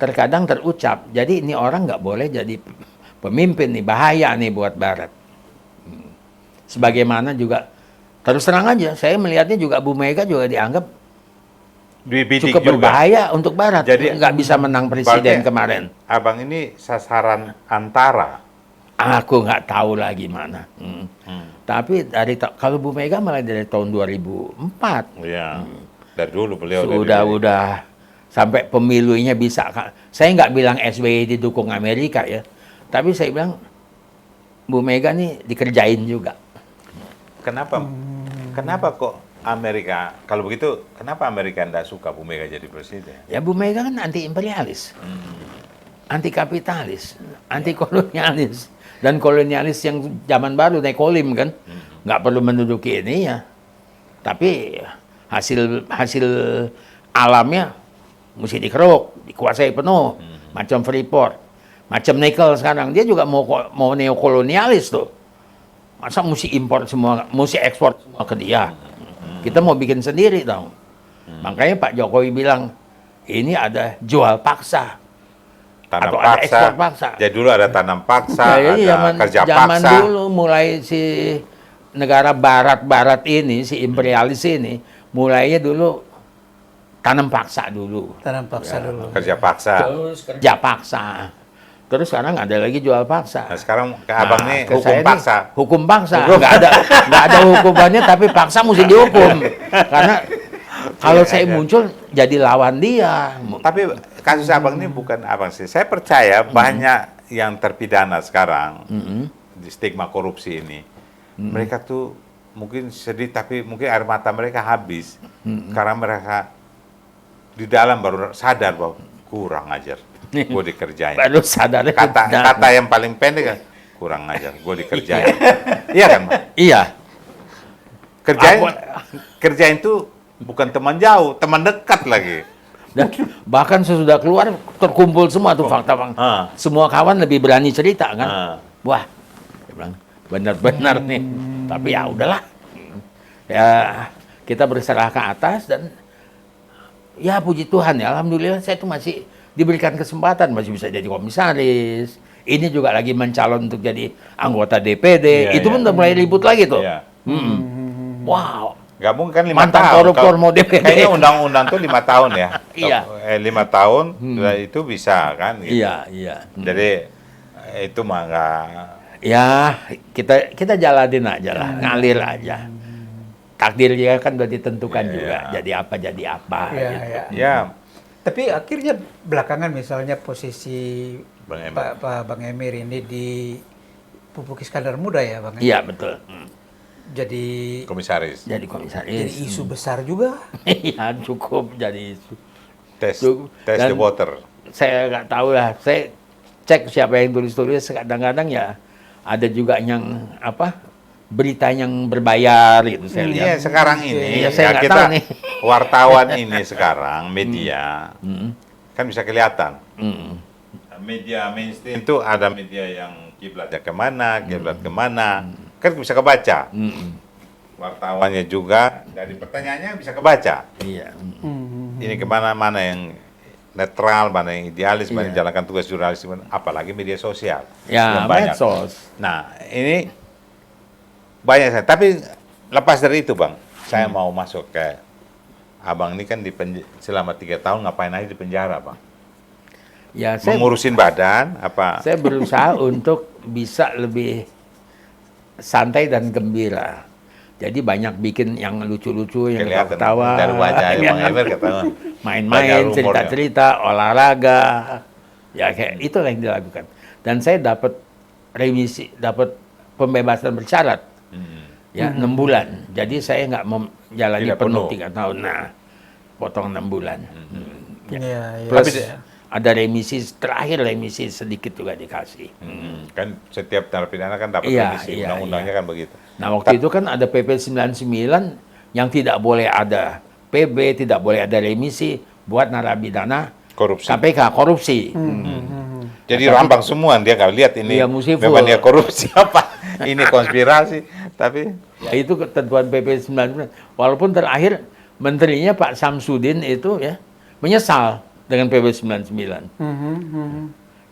Terkadang terucap, jadi ini orang nggak boleh jadi pemimpin nih, bahaya nih buat Barat. Sebagaimana juga, terus terang aja, saya melihatnya juga Bu Mega juga dianggap Dibidik cukup juga. berbahaya untuk Barat. Jadi, nggak bisa menang presiden Berarti kemarin. Abang ini sasaran antara. Aku nggak tahu lah gimana. Tapi kalau Bu Mega malah dari tahun 2004. Iya. Dari dulu beliau. Udah sampai pemilunya bisa. Saya nggak bilang SBY didukung Amerika ya. Tapi saya bilang Bu Mega nih dikerjain juga. Kenapa? Kenapa kok Amerika? Kalau begitu, kenapa Amerika tidak suka Bu Mega jadi presiden? Ya Bu Mega kan anti imperialis. Anti kapitalis, anti kolonialis. Dan kolonialis yang zaman baru nekolim kan, nggak perlu menduduki ini ya. Tapi hasil alamnya mesti dikeruk, dikuasai penuh, macam Freeport, macam nikel sekarang. Dia juga mau neokolonialis tuh. Masa mesti impor semua, mesti ekspor semua ke dia. Kita mau bikin sendiri dong. Makanya Pak Jokowi bilang ini ada jual paksa. Tanam Atau ada paksa. ekspor paksa. Jadi dulu ada tanam paksa, Nah, ini ada kerja zaman paksa. dulu mulai si negara barat-barat ini, si imperialis ini, mulainya dulu tanam paksa dulu. Tanam paksa dulu. Kerja paksa. Terus kerja paksa. Terus sekarang ada lagi jual paksa. Nah, sekarang ke Abang nih ke hukum saya paksa. nih hukum paksa. Nggak ada hukumannya, tapi paksa mesti dihukum. Karena kalau saya muncul jadi lawan dia. Tapi kasus Abang ini bukan Abang sih. Saya percaya banyak yang terpidana sekarang di stigma korupsi ini. Mereka tuh mungkin sedih, tapi mungkin air mata mereka habis karena mereka di dalam baru sadar bahwa kurang ajar, gue dikerjain. Baru sadar. Kata yang paling pendek kan, kurang ajar, gue dikerjain. Iya kan, Pak? Iya. Kerjain tuh bukan teman jauh, teman dekat lagi. Dan bahkan sesudah keluar terkumpul semua tuh fakta-fakta. Semua kawan lebih berani cerita kan. Wah, dia bilang benar-benar nih. Tapi ya udahlah. Ya kita berserah ke atas dan ya puji Tuhan ya, alhamdulillah saya tuh masih diberikan kesempatan, masih bisa jadi komisaris. Ini juga lagi mencalon untuk jadi anggota DPD. Itu pun udah mulai ribut lagi tuh. Wow. Gak mungkin kan 5 Mantan tahun. koruptor mau DPD. Kayaknya undang-undang tuh 5 tahun ya. Iya. 5 tahun itu bisa kan. Gitu. Iya. Jadi itu mah nggak. Ya kita jalanin aja lah, ngalir aja. Takdir dia kan udah ditentukan juga. Jadi apa Iya, gitu. iya. Ya. Tapi akhirnya belakangan misalnya posisi Bang Emir. Pak Bang Emir ini di Pupuk Iskandar Muda ya Bang? Iya betul. Jadi Komisaris. Jadi komisaris. isu besar juga. Iya cukup jadi isu. Test Dan the water. Saya nggak tahu lah. Saya cek siapa yang tulis-tulis. Kadang-kadang ya ada juga yang berita yang berbayar gitu saya lihat. Iya, sekarang ini Iya, saya nggak kita tahu nih. wartawan ini sekarang media kan bisa kelihatan media mainstream itu ada media yang kiblatnya kemana, kan bisa kebaca. Wartawannya juga dari pertanyaannya bisa kebaca. Iya. Ini kemana, mana yang netral, mana yang idealis, mana yang Iya. jalankan tugas jurnalistik, apalagi media sosial. Ya, yang banyak. medsos. Nah, ini banyak saya. Tapi lepas dari itu, Bang, saya mau masuk ke Abang ini kan selama 3 tahun ngapain aja di penjara, Bang? Ya, saya Mengurusin badan apa? saya berusaha untuk bisa lebih santai dan gembira. Jadi banyak bikin yang lucu-lucu, yang Kelihatan ketawa, dari wajah Bang Emer ketahuan. main-main, Banyak cerita-cerita, olahraga, ya kayak itu yang dilakukan. Dan saya dapat remisi, dapat pembebasan bersyarat, ya 6 bulan. Jadi saya nggak menjalani Tidak penuh penuh. 3 tahun, nah potong 6 bulan. Iya, iya. Plus Tapi ada terakhir remisi sedikit juga dikasih. Kan setiap narapidana kan dapat Iya, remisi, iya, undang-undangnya kan begitu. Nah, waktu itu kan ada PP 99 yang tidak boleh ada PB, tidak boleh ada remisi buat narapidana Korupsi. KPK korupsi. Jadi rambang semua, dia nggak lihat ini Iya, mesti memang full. dia korupsi apa, ini konspirasi, tapi Ya, itu ketentuan PP 99. Walaupun terakhir menterinya Pak Samsudin itu ya menyesal dengan PP 99.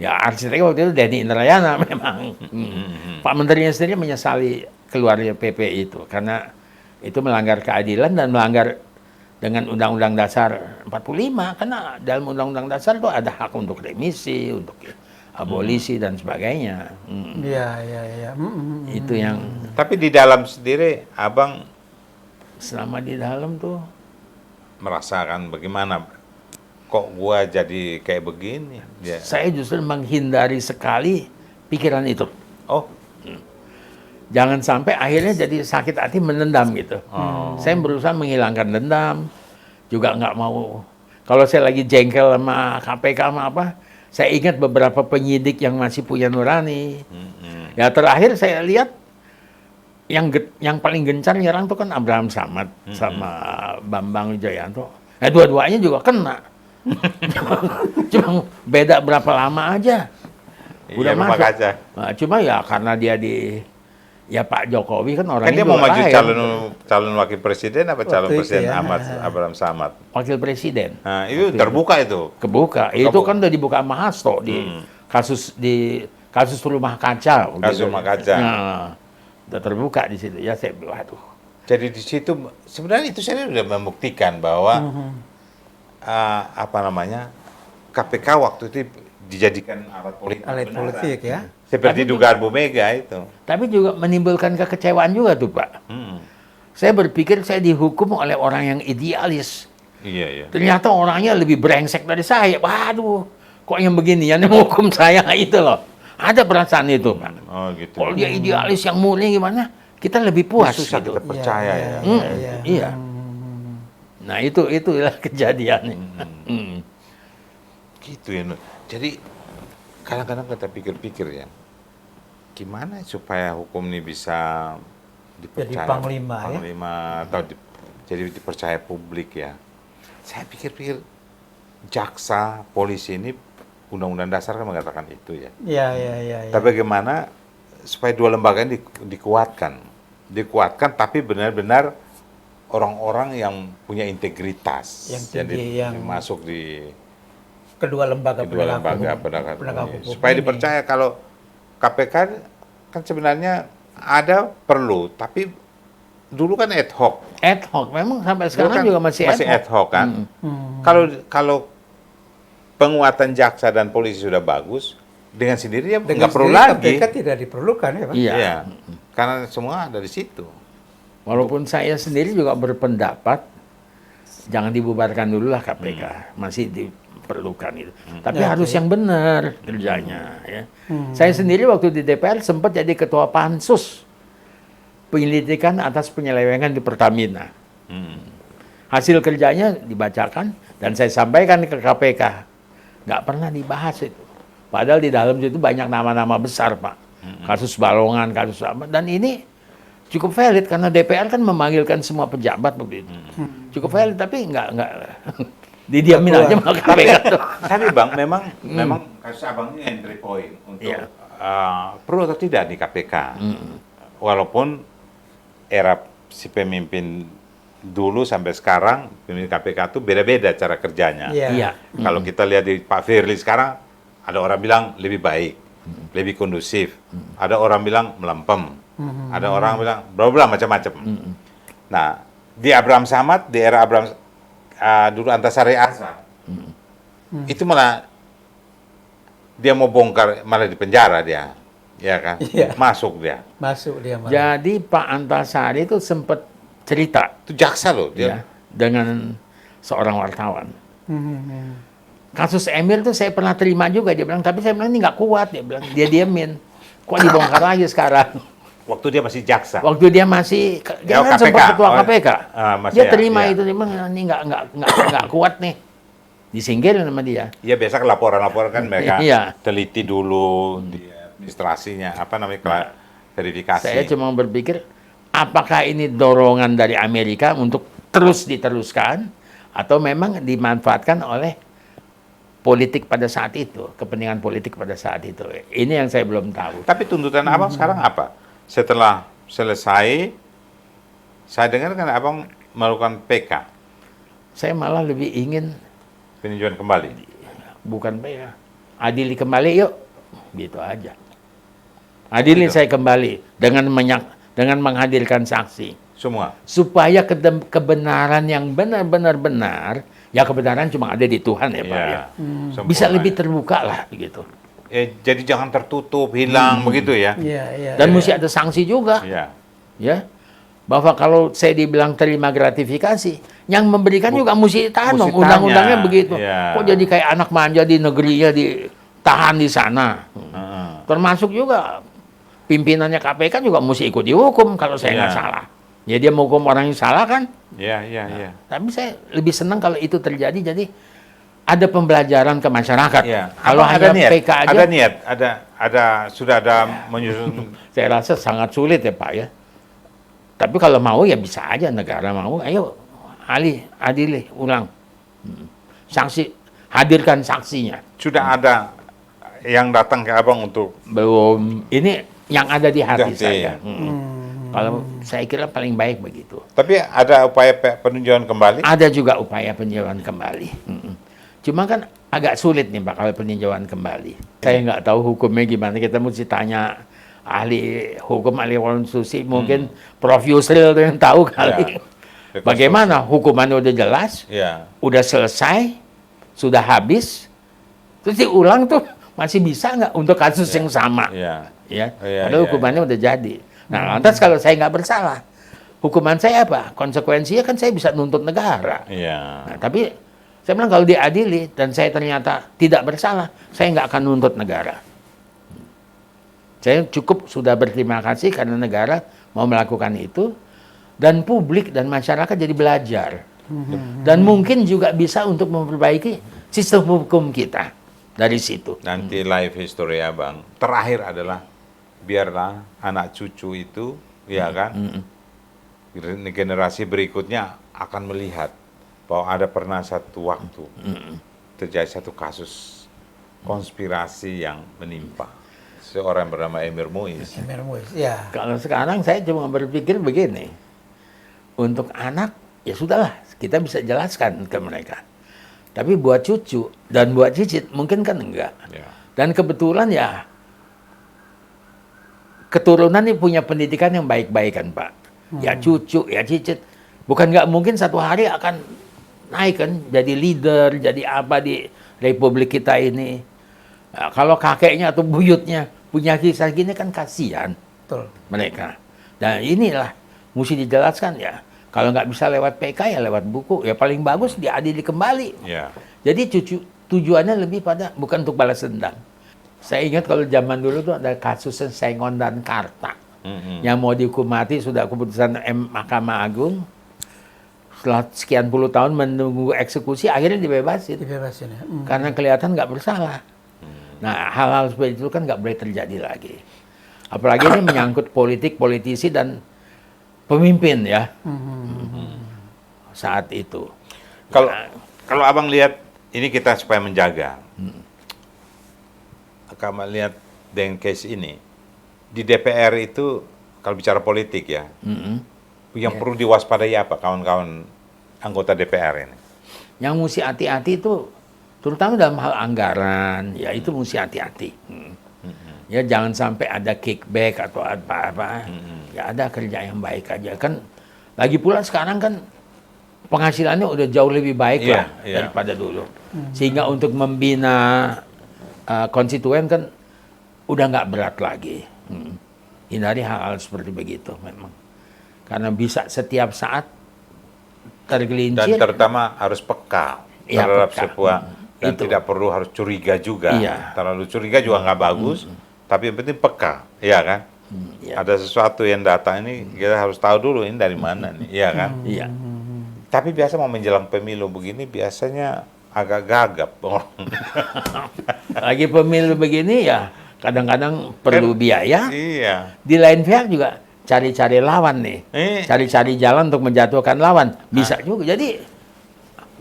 Ya arsiteknya waktu itu Denny Indrayana memang. Pak Menterinya sendiri menyesali keluarnya PP itu karena itu melanggar keadilan dan melanggar dengan Undang-Undang Dasar 45, karena dalam Undang-Undang Dasar itu ada hak untuk remisi, untuk abolisi dan sebagainya. Iya, iya, iya. Itu yang tapi di dalam sendiri Abang selama di dalam tuh merasakan bagaimana kok gua jadi kayak begini. Ya. saya justru menghindari sekali pikiran itu. Oh, Jangan sampai akhirnya jadi sakit hati menendam gitu. Saya berusaha menghilangkan dendam, juga nggak mau. Kalau saya lagi jengkel sama KPK sama apa, saya ingat beberapa penyidik yang masih punya nurani. Ya terakhir saya lihat yang paling gencar nyerang tuh kan Abraham Samad sama Bambang Wijoyanto. Dua-duanya juga kena. Cuma beda berapa lama aja. iya, rumah kaca. Nah, cuma ya karena dia ya Pak Jokowi kan Kan orangnya dia mau dua maju lain. calon wakil presiden apa calon Waktu itu presiden ya. Abraham Samad. Wakil presiden. Nah, itu terbuka itu. Kebuka. Itu kan udah dibuka sama Hasto di kasus rumah kaca. Kasus rumah kaca. Nah, udah terbuka di situ. Ya saya bilang, aduh. Jadi di situ sebenarnya itu saya sudah membuktikan bahwa apa namanya KPK waktu itu dijadikan alat politik. Alat beneran. politik ya. Seperti dugaan Bu Mega itu. Tapi juga menimbulkan kekecewaan juga tuh Pak. Saya berpikir saya dihukum oleh orang yang idealis. Iya, iya. Ternyata orangnya lebih brengsek dari saya. Waduh, kok yang beginian yang menghukum saya itu loh. Ada perasaan itu Pak. Oh gitu. Kalau dia idealis yang mulia gimana, kita lebih puas Susah gitu. kita percaya ya. Iya. Nah itulah kejadiannya. Gitu ya. Jadi kadang-kadang kita pikir-pikir ya, gimana supaya hukum ini bisa dipercaya, Jadi panglima, ya? atau jadi dipercaya publik ya. Saya pikir-pikir jaksa, polisi ini Undang-Undang Dasar kan mengatakan itu ya. Iya, iya, iya. Ya. Tapi bagaimana supaya dua lembaga ini dikuatkan tapi benar-benar orang-orang yang punya integritas Yang jadi tinggi, yang masuk di kedua lembaga kedua lembaga penegak penegak hukum supaya ini. dipercaya kalau KPK kan sebenarnya ada perlu tapi dulu kan ad hoc. Ad hoc, memang sampai Dulu sekarang kan juga masih ad hoc. kan. Kalau penguatan jaksa dan polisi sudah bagus dengan sendirinya Dengan nggak perlu sendiri lagi. KPK tidak diperlukan ya Pak. Iya. Iya. Karena semua ada di situ. Walaupun saya sendiri juga berpendapat jangan dibubarkan dulu lah KPK, masih diperlukan itu. Tapi Ya, harus oke. yang benar kerjanya. Ya. Saya sendiri waktu di DPR sempat jadi ketua pansus penyelidikan atas penyelewengan di Pertamina. Hasil kerjanya dibacakan dan saya sampaikan ke KPK. Nggak pernah dibahas itu. Padahal di dalam situ banyak nama-nama besar, Pak. Kasus Balongan, kasus apa. Dan ini cukup valid karena DPR kan memanggilkan semua pejabat begitu. Cukup valid tapi nggak Didiamin aja sama KPK tuh. Tapi Bang, memang kasus Abang ini entry point untuk Iya. perlu atau tidak di KPK. Walaupun era si pemimpin dulu sampai sekarang, pemimpin KPK itu beda-beda cara kerjanya. Iya. Iya. Kalau kita lihat di Pak Firly sekarang, ada orang bilang lebih baik, lebih kondusif. Ada orang bilang melempem. Ada orang bilang bla bla macam-macam. Nah, di Abraham Samad, di era Abraham dulu Antasari Azhar, itu malah dia mau bongkar, malah di penjara dia, ya kan? Iya. Masuk dia. Masuk dia malah. Jadi Pak Antasari itu sempat cerita Itu jaksa loh ya, dia. dengan seorang wartawan. Hmm. Kasus Emil tuh saya pernah terima juga, dia bilang, tapi saya bilang ini nggak kuat, dia bilang, dia diemin. Kok dibongkar lagi sekarang? Waktu dia masih jaksa. Waktu dia masih, dia Ya, kan KPK. sempat ketua Oh, KPK. masih Dia ya, terima ya. itu, dia bilang ini nggak kuat nih. Disingkirin sama dia. Ya biasa laporan-laporan kan mereka Iya. teliti dulu di administrasinya, apa namanya, verifikasi. Saya cuma berpikir, apakah ini dorongan dari Amerika untuk terus diteruskan, atau memang dimanfaatkan oleh politik pada saat itu, kepentingan politik pada saat itu. Ini yang saya belum tahu. Tapi tuntutan Abang sekarang apa? Setelah selesai, saya dengar kan Abang melakukan PK, Saya malah lebih ingin, peninjauan kembali. bukan PK, adili kembali yuk, gitu aja. Adili Gitu. saya kembali dengan menghadirkan saksi. Semua. Supaya kebenaran yang benar-benar benar, ya kebenaran cuma ada di Tuhan ya Pak ya. Sempurna. Bisa lebih terbuka lah begitu. Jadi jangan tertutup, hilang begitu ya. Iya, iya. Dan mesti ada sanksi juga. Iya. Ya, bahwa kalau saya dibilang terima gratifikasi, yang memberikan juga mesti tahan mesti dong. Undang-undangnya tanya. begitu. Iya. Kok jadi kayak anak manja di negerinya ditahan di sana. Heeh. Termasuk juga pimpinannya KPK juga mesti ikut dihukum kalau saya nggak Iya. salah. Ya dia menghukum orang yang salah kan. Iya, iya, iya. Tapi saya lebih senang kalau itu terjadi. Jadi ada pembelajaran ke masyarakat. Iya. Kalau Abang hanya PK aja, ada niat, sudah ada menyusun. saya rasa sangat sulit ya Pak ya. Tapi kalau mau ya bisa aja, negara mau, ayo adili, ulang. Sanksi, hadirkan saksinya. Sudah ada yang datang ke Abang untuk Belum, ini yang ada di hati Hati. saya. Kalau saya kira paling baik begitu. tapi ada upaya peninjauan kembali? Ada juga upaya peninjauan kembali. Cuma kan agak sulit nih Pak kalau peninjauan kembali. Saya nggak tahu hukumnya gimana, kita mesti tanya ahli hukum, ahli konstitusi, mungkin Prof. Yusril tuh yang tahu kali. Ya. Bagaimana hukumannya udah jelas, Iya. udah selesai, sudah habis, terus diulang tuh masih bisa nggak untuk kasus yang sama? Iya. Ya, Iya, padahal iya, hukumannya udah jadi. Nah, lantas kalau saya nggak bersalah, hukuman saya apa? Konsekuensinya kan saya bisa nuntut negara. Iya. Nah, tapi saya bilang kalau diadili dan saya ternyata tidak bersalah, saya nggak akan nuntut negara. Saya cukup sudah berterima kasih karena negara mau melakukan itu, dan publik dan masyarakat jadi belajar. Dan mungkin juga bisa untuk memperbaiki sistem hukum kita dari situ. Nanti live history Abang. Terakhir adalah biarlah anak cucu itu, ya kan, generasi berikutnya akan melihat bahwa ada pernah satu waktu terjadi satu kasus konspirasi yang menimpa seorang bernama Emir Muiz. Emir Muiz, ya. Kalau sekarang saya cuma berpikir begini, untuk anak ya sudahlah, kita bisa jelaskan ke mereka. Tapi buat cucu dan buat cicit mungkin kan enggak. Ya. Dan kebetulan ya keturunan ini punya pendidikan yang baik-baik kan Pak. Ya cucu, ya cicit. Bukan nggak mungkin satu hari akan naik kan, jadi leader, jadi apa di republik kita ini. Nah, kalau kakeknya atau buyutnya punya kisah gini kan kasihan Betul. mereka. Dan inilah mesti dijelaskan ya. Kalau nggak bisa lewat PK ya lewat buku. Ya paling bagus diadili kembali. Ya. Jadi tujuannya lebih pada bukan untuk balas dendam. Saya ingat kalau zaman dulu tuh ada kasus Sengon dan Karta. Yang mau dihukum mati sudah keputusan Mahkamah Agung. Setelah sekian puluh tahun menunggu eksekusi akhirnya dibebasin. Dibebasin ya. Karena kelihatan nggak bersalah. Nah hal-hal seperti itu kan nggak boleh terjadi lagi. Apalagi ini menyangkut politik, politisi dan pemimpin ya. Saat itu. Kalau kalau abang lihat ini kita supaya menjaga. Kamu lihat dengan case ini di DPR itu kalau bicara politik ya, yang perlu diwaspadai apa kawan-kawan anggota DPR ini? Yang mesti hati-hati itu terutama dalam hal anggaran, ya itu mesti hati-hati. Ya jangan sampai ada kickback atau apa-apa. Ya ada kerja yang baik aja kan. Lagi pula sekarang kan penghasilannya udah jauh lebih baik lah daripada dulu. Sehingga untuk membina konstituen kan udah nggak berat lagi. Hindari hal-hal seperti begitu memang. Karena bisa setiap saat tergelincir. Dan terutama harus peka terhadap sebuah dan itu. tidak perlu harus curiga juga. Iya. Terlalu curiga juga nggak bagus. Tapi yang penting peka, ya kan? Iya. Ada sesuatu yang datang ini kita harus tahu dulu ini dari mana nih, ya kan? Iya. Tapi biasa mau menjelang pemilu begini biasanya agak gagap orang. Lagi pemilu begini ya kadang-kadang perlu biaya. Iya. Di lain pihak juga cari-cari lawan nih. Cari-cari jalan untuk menjatuhkan lawan. Bisa juga. Jadi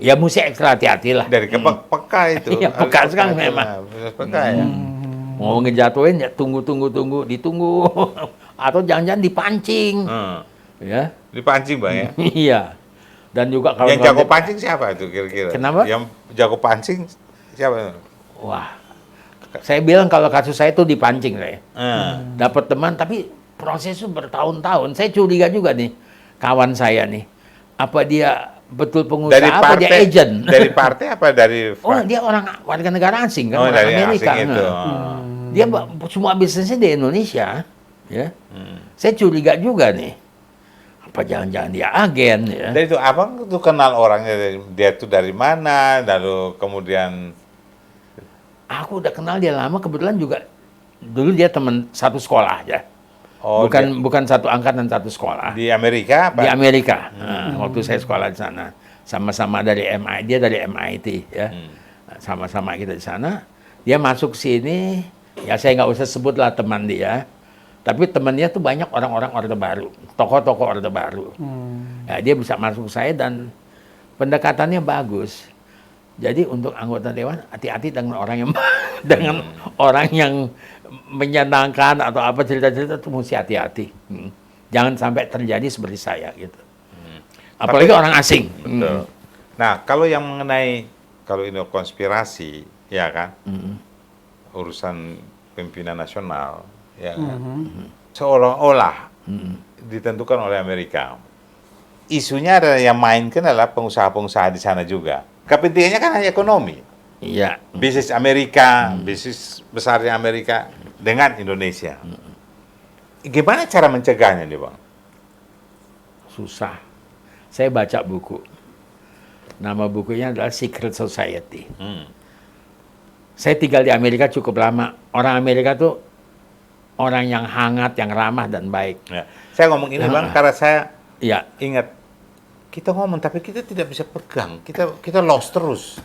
ya mesti ekstra hati-hati lah. Dari peka itu. Iya, peka Harus sekarang itu memang. lah, harus peka ya. Mau ngejatuhin ya tunggu, ditunggu. Atau jangan-jangan dipancing. Ya. Dipancing Bang ya. Iya. Dan juga kalau Yang jago pancing siapa itu kira-kira? Kenapa? Yang jago pancing siapa? Wah. Saya bilang kalau kasus saya itu dipancing saya. Hmm. Dapat teman tapi prosesnya bertahun-tahun. Saya curiga juga nih kawan saya nih. Apa dia betul pengusaha Dari apa dia partai, agent? dari partai apa dari? Oh, dia orang warga negara asing kan, Oh, orang dari Amerika. asing itu. Dia semua bisnisnya di Indonesia, ya. Saya curiga juga nih. Apa jangan-jangan dia agen ya? Dari itu abang tuh kenal orangnya dia tuh dari mana, lalu kemudian Aku udah kenal dia lama, kebetulan juga dulu dia teman satu sekolah aja. oh, bukan satu angkatan, satu sekolah. di Amerika apa? Di Amerika. Waktu saya sekolah di sana, sama-sama dari MIT, dia dari MIT ya. Sama-sama kita di sana. Dia masuk sini, ya saya nggak usah sebut lah teman dia. Tapi temannya tuh banyak orang-orang Orde Baru, tokoh-tokoh Orde Baru. Ya, dia bisa masuk saya dan pendekatannya bagus. Jadi untuk anggota dewan hati-hati dengan orang yang orang yang menyenangkan atau apa cerita-cerita itu mesti hati-hati. Jangan sampai terjadi seperti saya gitu. Apalagi orang asing. Betul. Nah, kalau yang mengenai kalau ini konspirasi, ya kan, urusan pimpinan nasional, ya kan, seolah-olah ditentukan oleh Amerika. Isunya adalah yang mainkan adalah pengusaha-pengusaha di sana juga. Kepentingannya kan hanya ekonomi. Iya. Bisnis Amerika, bisnis besarnya Amerika dengan Indonesia. Gimana cara mencegahnya nih Bang? Susah. Saya baca buku. Nama bukunya adalah Secret Society. Saya tinggal di Amerika cukup lama. Orang Amerika tuh orang yang hangat, yang ramah dan baik. Ya. Saya ngomong ini Bang karena saya Iya. ingat kita ngomong tapi kita tidak bisa pegang. Kita lost terus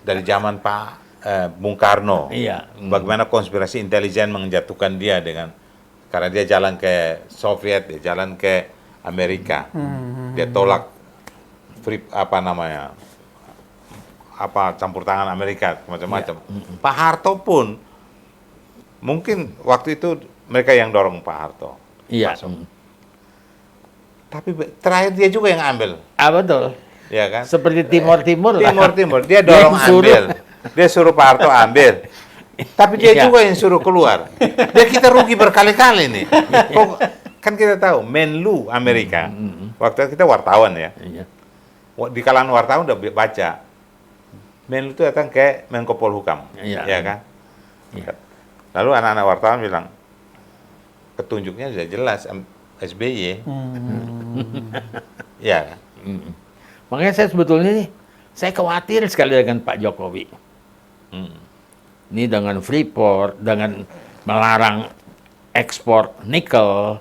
dari zaman Pak Bung Karno. Iya. Bagaimana konspirasi intelijen menjatuhkan dia karena dia jalan ke Soviet, dia jalan ke Amerika. Dia tolak campur tangan Amerika macam-macam. Pak Harto pun mungkin waktu itu mereka yang dorong Pak Harto. Iya. Masuk. Tapi terakhir dia juga yang ambil, Betul. ya kan? Seperti Timur-Timur lah. Timur, dia dorong Dia suruh. ambil. Dia suruh Pak Harto ambil. Tapi dia Iya. juga yang suruh keluar. Dia kita rugi berkali-kali nih. Kan kita tahu, Menlu Amerika. Waktu itu kita wartawan ya. Iya. Di kalangan wartawan udah baca. Menlu itu datang ke Menko Polhukam. Iya. Ya kan? Iya. Lalu anak-anak wartawan bilang, petunjuknya sudah jelas, SBY. Ya kan? Makanya saya sebetulnya nih, saya khawatir sekali dengan Pak Jokowi. Ini dengan Freeport, dengan melarang ekspor nikel,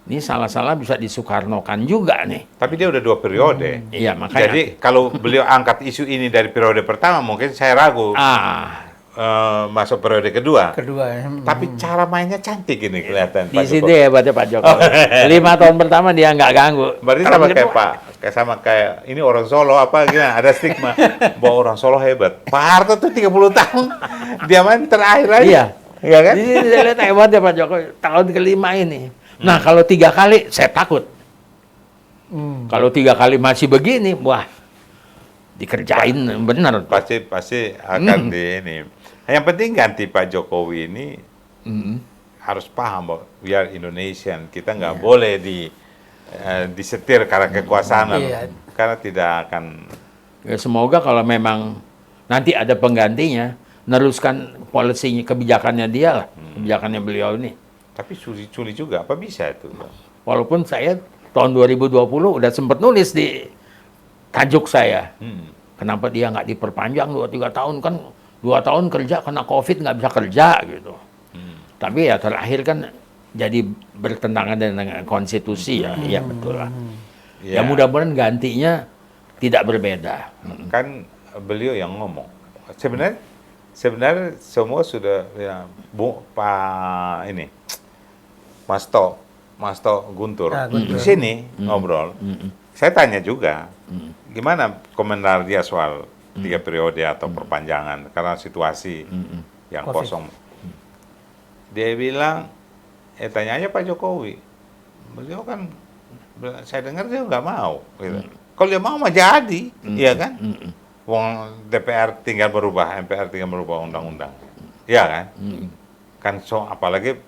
ini salah-salah bisa disukarnokan juga nih. Tapi dia udah 2 periode. Iya, makanya. Jadi kalau beliau angkat isu ini dari periode pertama, mungkin saya ragu. masuk periode kedua. Kedua. Tapi cara mainnya cantik ini kelihatan Di Pak situ Jokowi. hebatnya Pak Jokowi. 5 tahun pertama dia nggak ganggu. Berarti Tahun sama kayak kedua, Pak, kayak ini orang Solo apa gimana? Ada stigma bahwa orang Solo hebat. Pak Harto tuh 30 tahun dia main terakhir aja. Iya. Iya kan? Di sini saya lihat hebatnya Pak Jokowi. Tahun kelima ini. Nah kalau 3 kali saya takut. Kalau 3 kali masih begini, wah dikerjain benar. Pasti akan di ini. Yang penting ganti Pak Jokowi ini harus paham bahwa we are Indonesian. Kita nggak boleh disetir karena kekuasaan, Iya. karena tidak akan. Ya, semoga kalau memang nanti ada penggantinya, neruskan polisinya, kebijakannya dia lah, kebijakannya beliau ini. Tapi sulit juga, apa bisa itu? Walaupun saya tahun 2020 udah sempat nulis di tajuk saya. Kenapa dia nggak diperpanjang 2-3 tahun, kan 2 tahun kerja karena COVID nggak bisa kerja gitu. Tapi ya terakhir kan jadi bertentangan dengan konstitusi ya, iya betul lah. Ya mudah-mudahan gantinya tidak berbeda. Kan beliau yang ngomong. Sebenarnya semua sudah ya, Pak ini Mas To Guntur di sini ngobrol. Saya tanya juga, gimana komentar dia soal 3 periode atau perpanjangan karena situasi yang COVID. kosong. Dia bilang, tanya aja Pak Jokowi. Beliau kan, saya dengar dia nggak mau. Gitu. Kalau dia mau mah jadi, iya kan? Wong DPR tinggal berubah, MPR tinggal berubah undang-undang, iya kan? Kan apalagi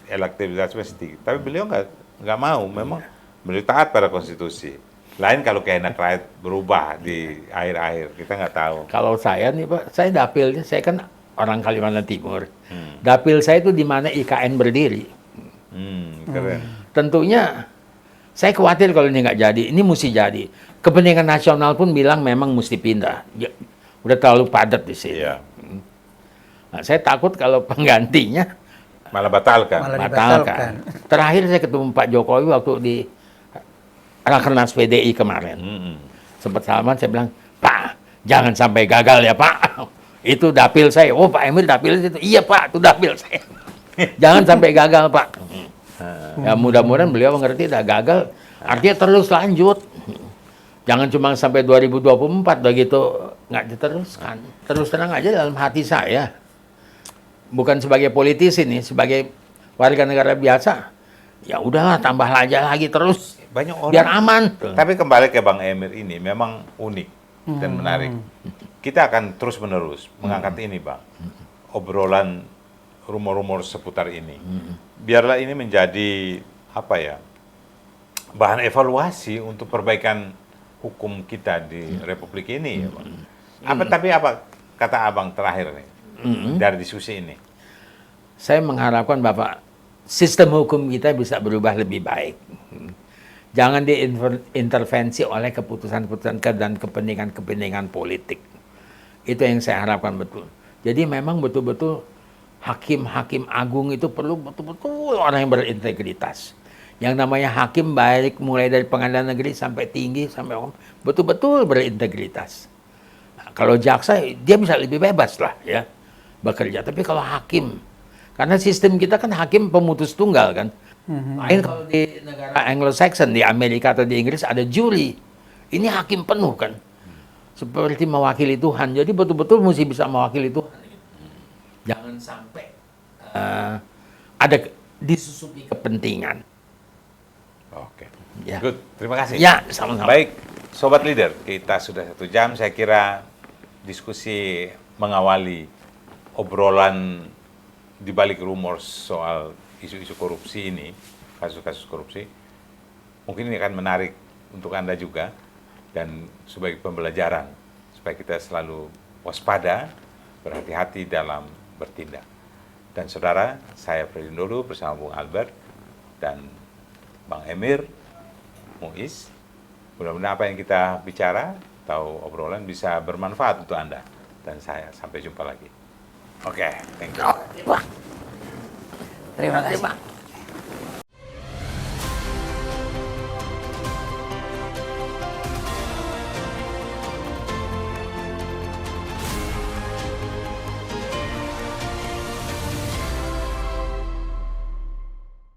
elektabilitas masih tinggi. Tapi beliau nggak mau, memang beliau taat pada konstitusi. Lain kalau kehendak rakyat berubah di akhir-akhir, kita nggak tahu. Kalau saya nih Pak, saya dapilnya, saya kan orang Kalimantan Timur. Dapil saya itu di mana IKN berdiri. Keren. Tentunya saya khawatir kalau ini nggak jadi, ini mesti jadi. Kepentingan nasional pun bilang memang mesti pindah. Ya, udah terlalu padat di sini. Iya. Nah, saya takut kalau penggantinya Malah batalkan. Malah batalkan. dibatalkan. Terakhir saya ketemu Pak Jokowi waktu di Rakernas PDI kemarin. Sempat salaman, saya bilang, Pak, jangan sampai gagal ya Pak. Itu dapil saya. Oh Pak Emir dapil itu. Iya Pak, itu dapil saya. Jangan sampai gagal Pak. Ya mudah-mudahan beliau mengerti dah gagal. Artinya terus lanjut. Jangan cuma sampai 2024 begitu nggak diteruskan. Terus terang aja dalam hati saya. Bukan sebagai politisi nih, sebagai warga negara biasa. Ya udahlah, tambah aja lagi terus. Banyak orang. Biar aman. Tapi kembali ke Bang Emir ini memang unik dan menarik. Kita akan terus-menerus mengangkat ini, Bang. Obrolan rumor-rumor seputar ini. Biarlah ini menjadi apa ya? Bahan evaluasi untuk perbaikan hukum kita di Republik ini, ya, Bang. Tapi apa kata Abang terakhir nih dari diskusi ini? Saya mengharapkan Bapak, sistem hukum kita bisa berubah lebih baik. Jangan diintervensi oleh keputusan-keputusan dan kepentingan-kepentingan politik. Itu yang saya harapkan betul. Jadi memang betul-betul hakim-hakim agung itu perlu betul-betul orang yang berintegritas. Yang namanya hakim baik mulai dari pengadilan negeri sampai tinggi sampai betul-betul berintegritas. Nah, kalau jaksa dia bisa lebih bebas lah ya bekerja. Tapi kalau hakim, karena sistem kita kan hakim pemutus tunggal kan. Lain kalau di negara Anglo-Saxon, di Amerika atau di Inggris ada juri. Ini hakim penuh kan. Seperti mewakili Tuhan. Jadi betul-betul mesti bisa mewakili Tuhan. Jangan sampai ada disusupi kepentingan. Oke. Ya. Good. Terima kasih. Ya, sama-sama. Baik, Sobat Leader, kita sudah 1 jam. Saya kira diskusi mengawali obrolan di balik rumor soal isu-isu korupsi ini, kasus-kasus korupsi, mungkin ini akan menarik untuk Anda juga dan sebagai pembelajaran supaya kita selalu waspada, berhati-hati dalam bertindak. Dan saudara, saya Freddy Ndoro bersama Bung Albert dan Bang Emir Muiz. Mudah-mudahan apa yang kita bicara atau obrolan bisa bermanfaat untuk Anda dan saya. Sampai jumpa lagi. Oke, thank you. Terima kasih.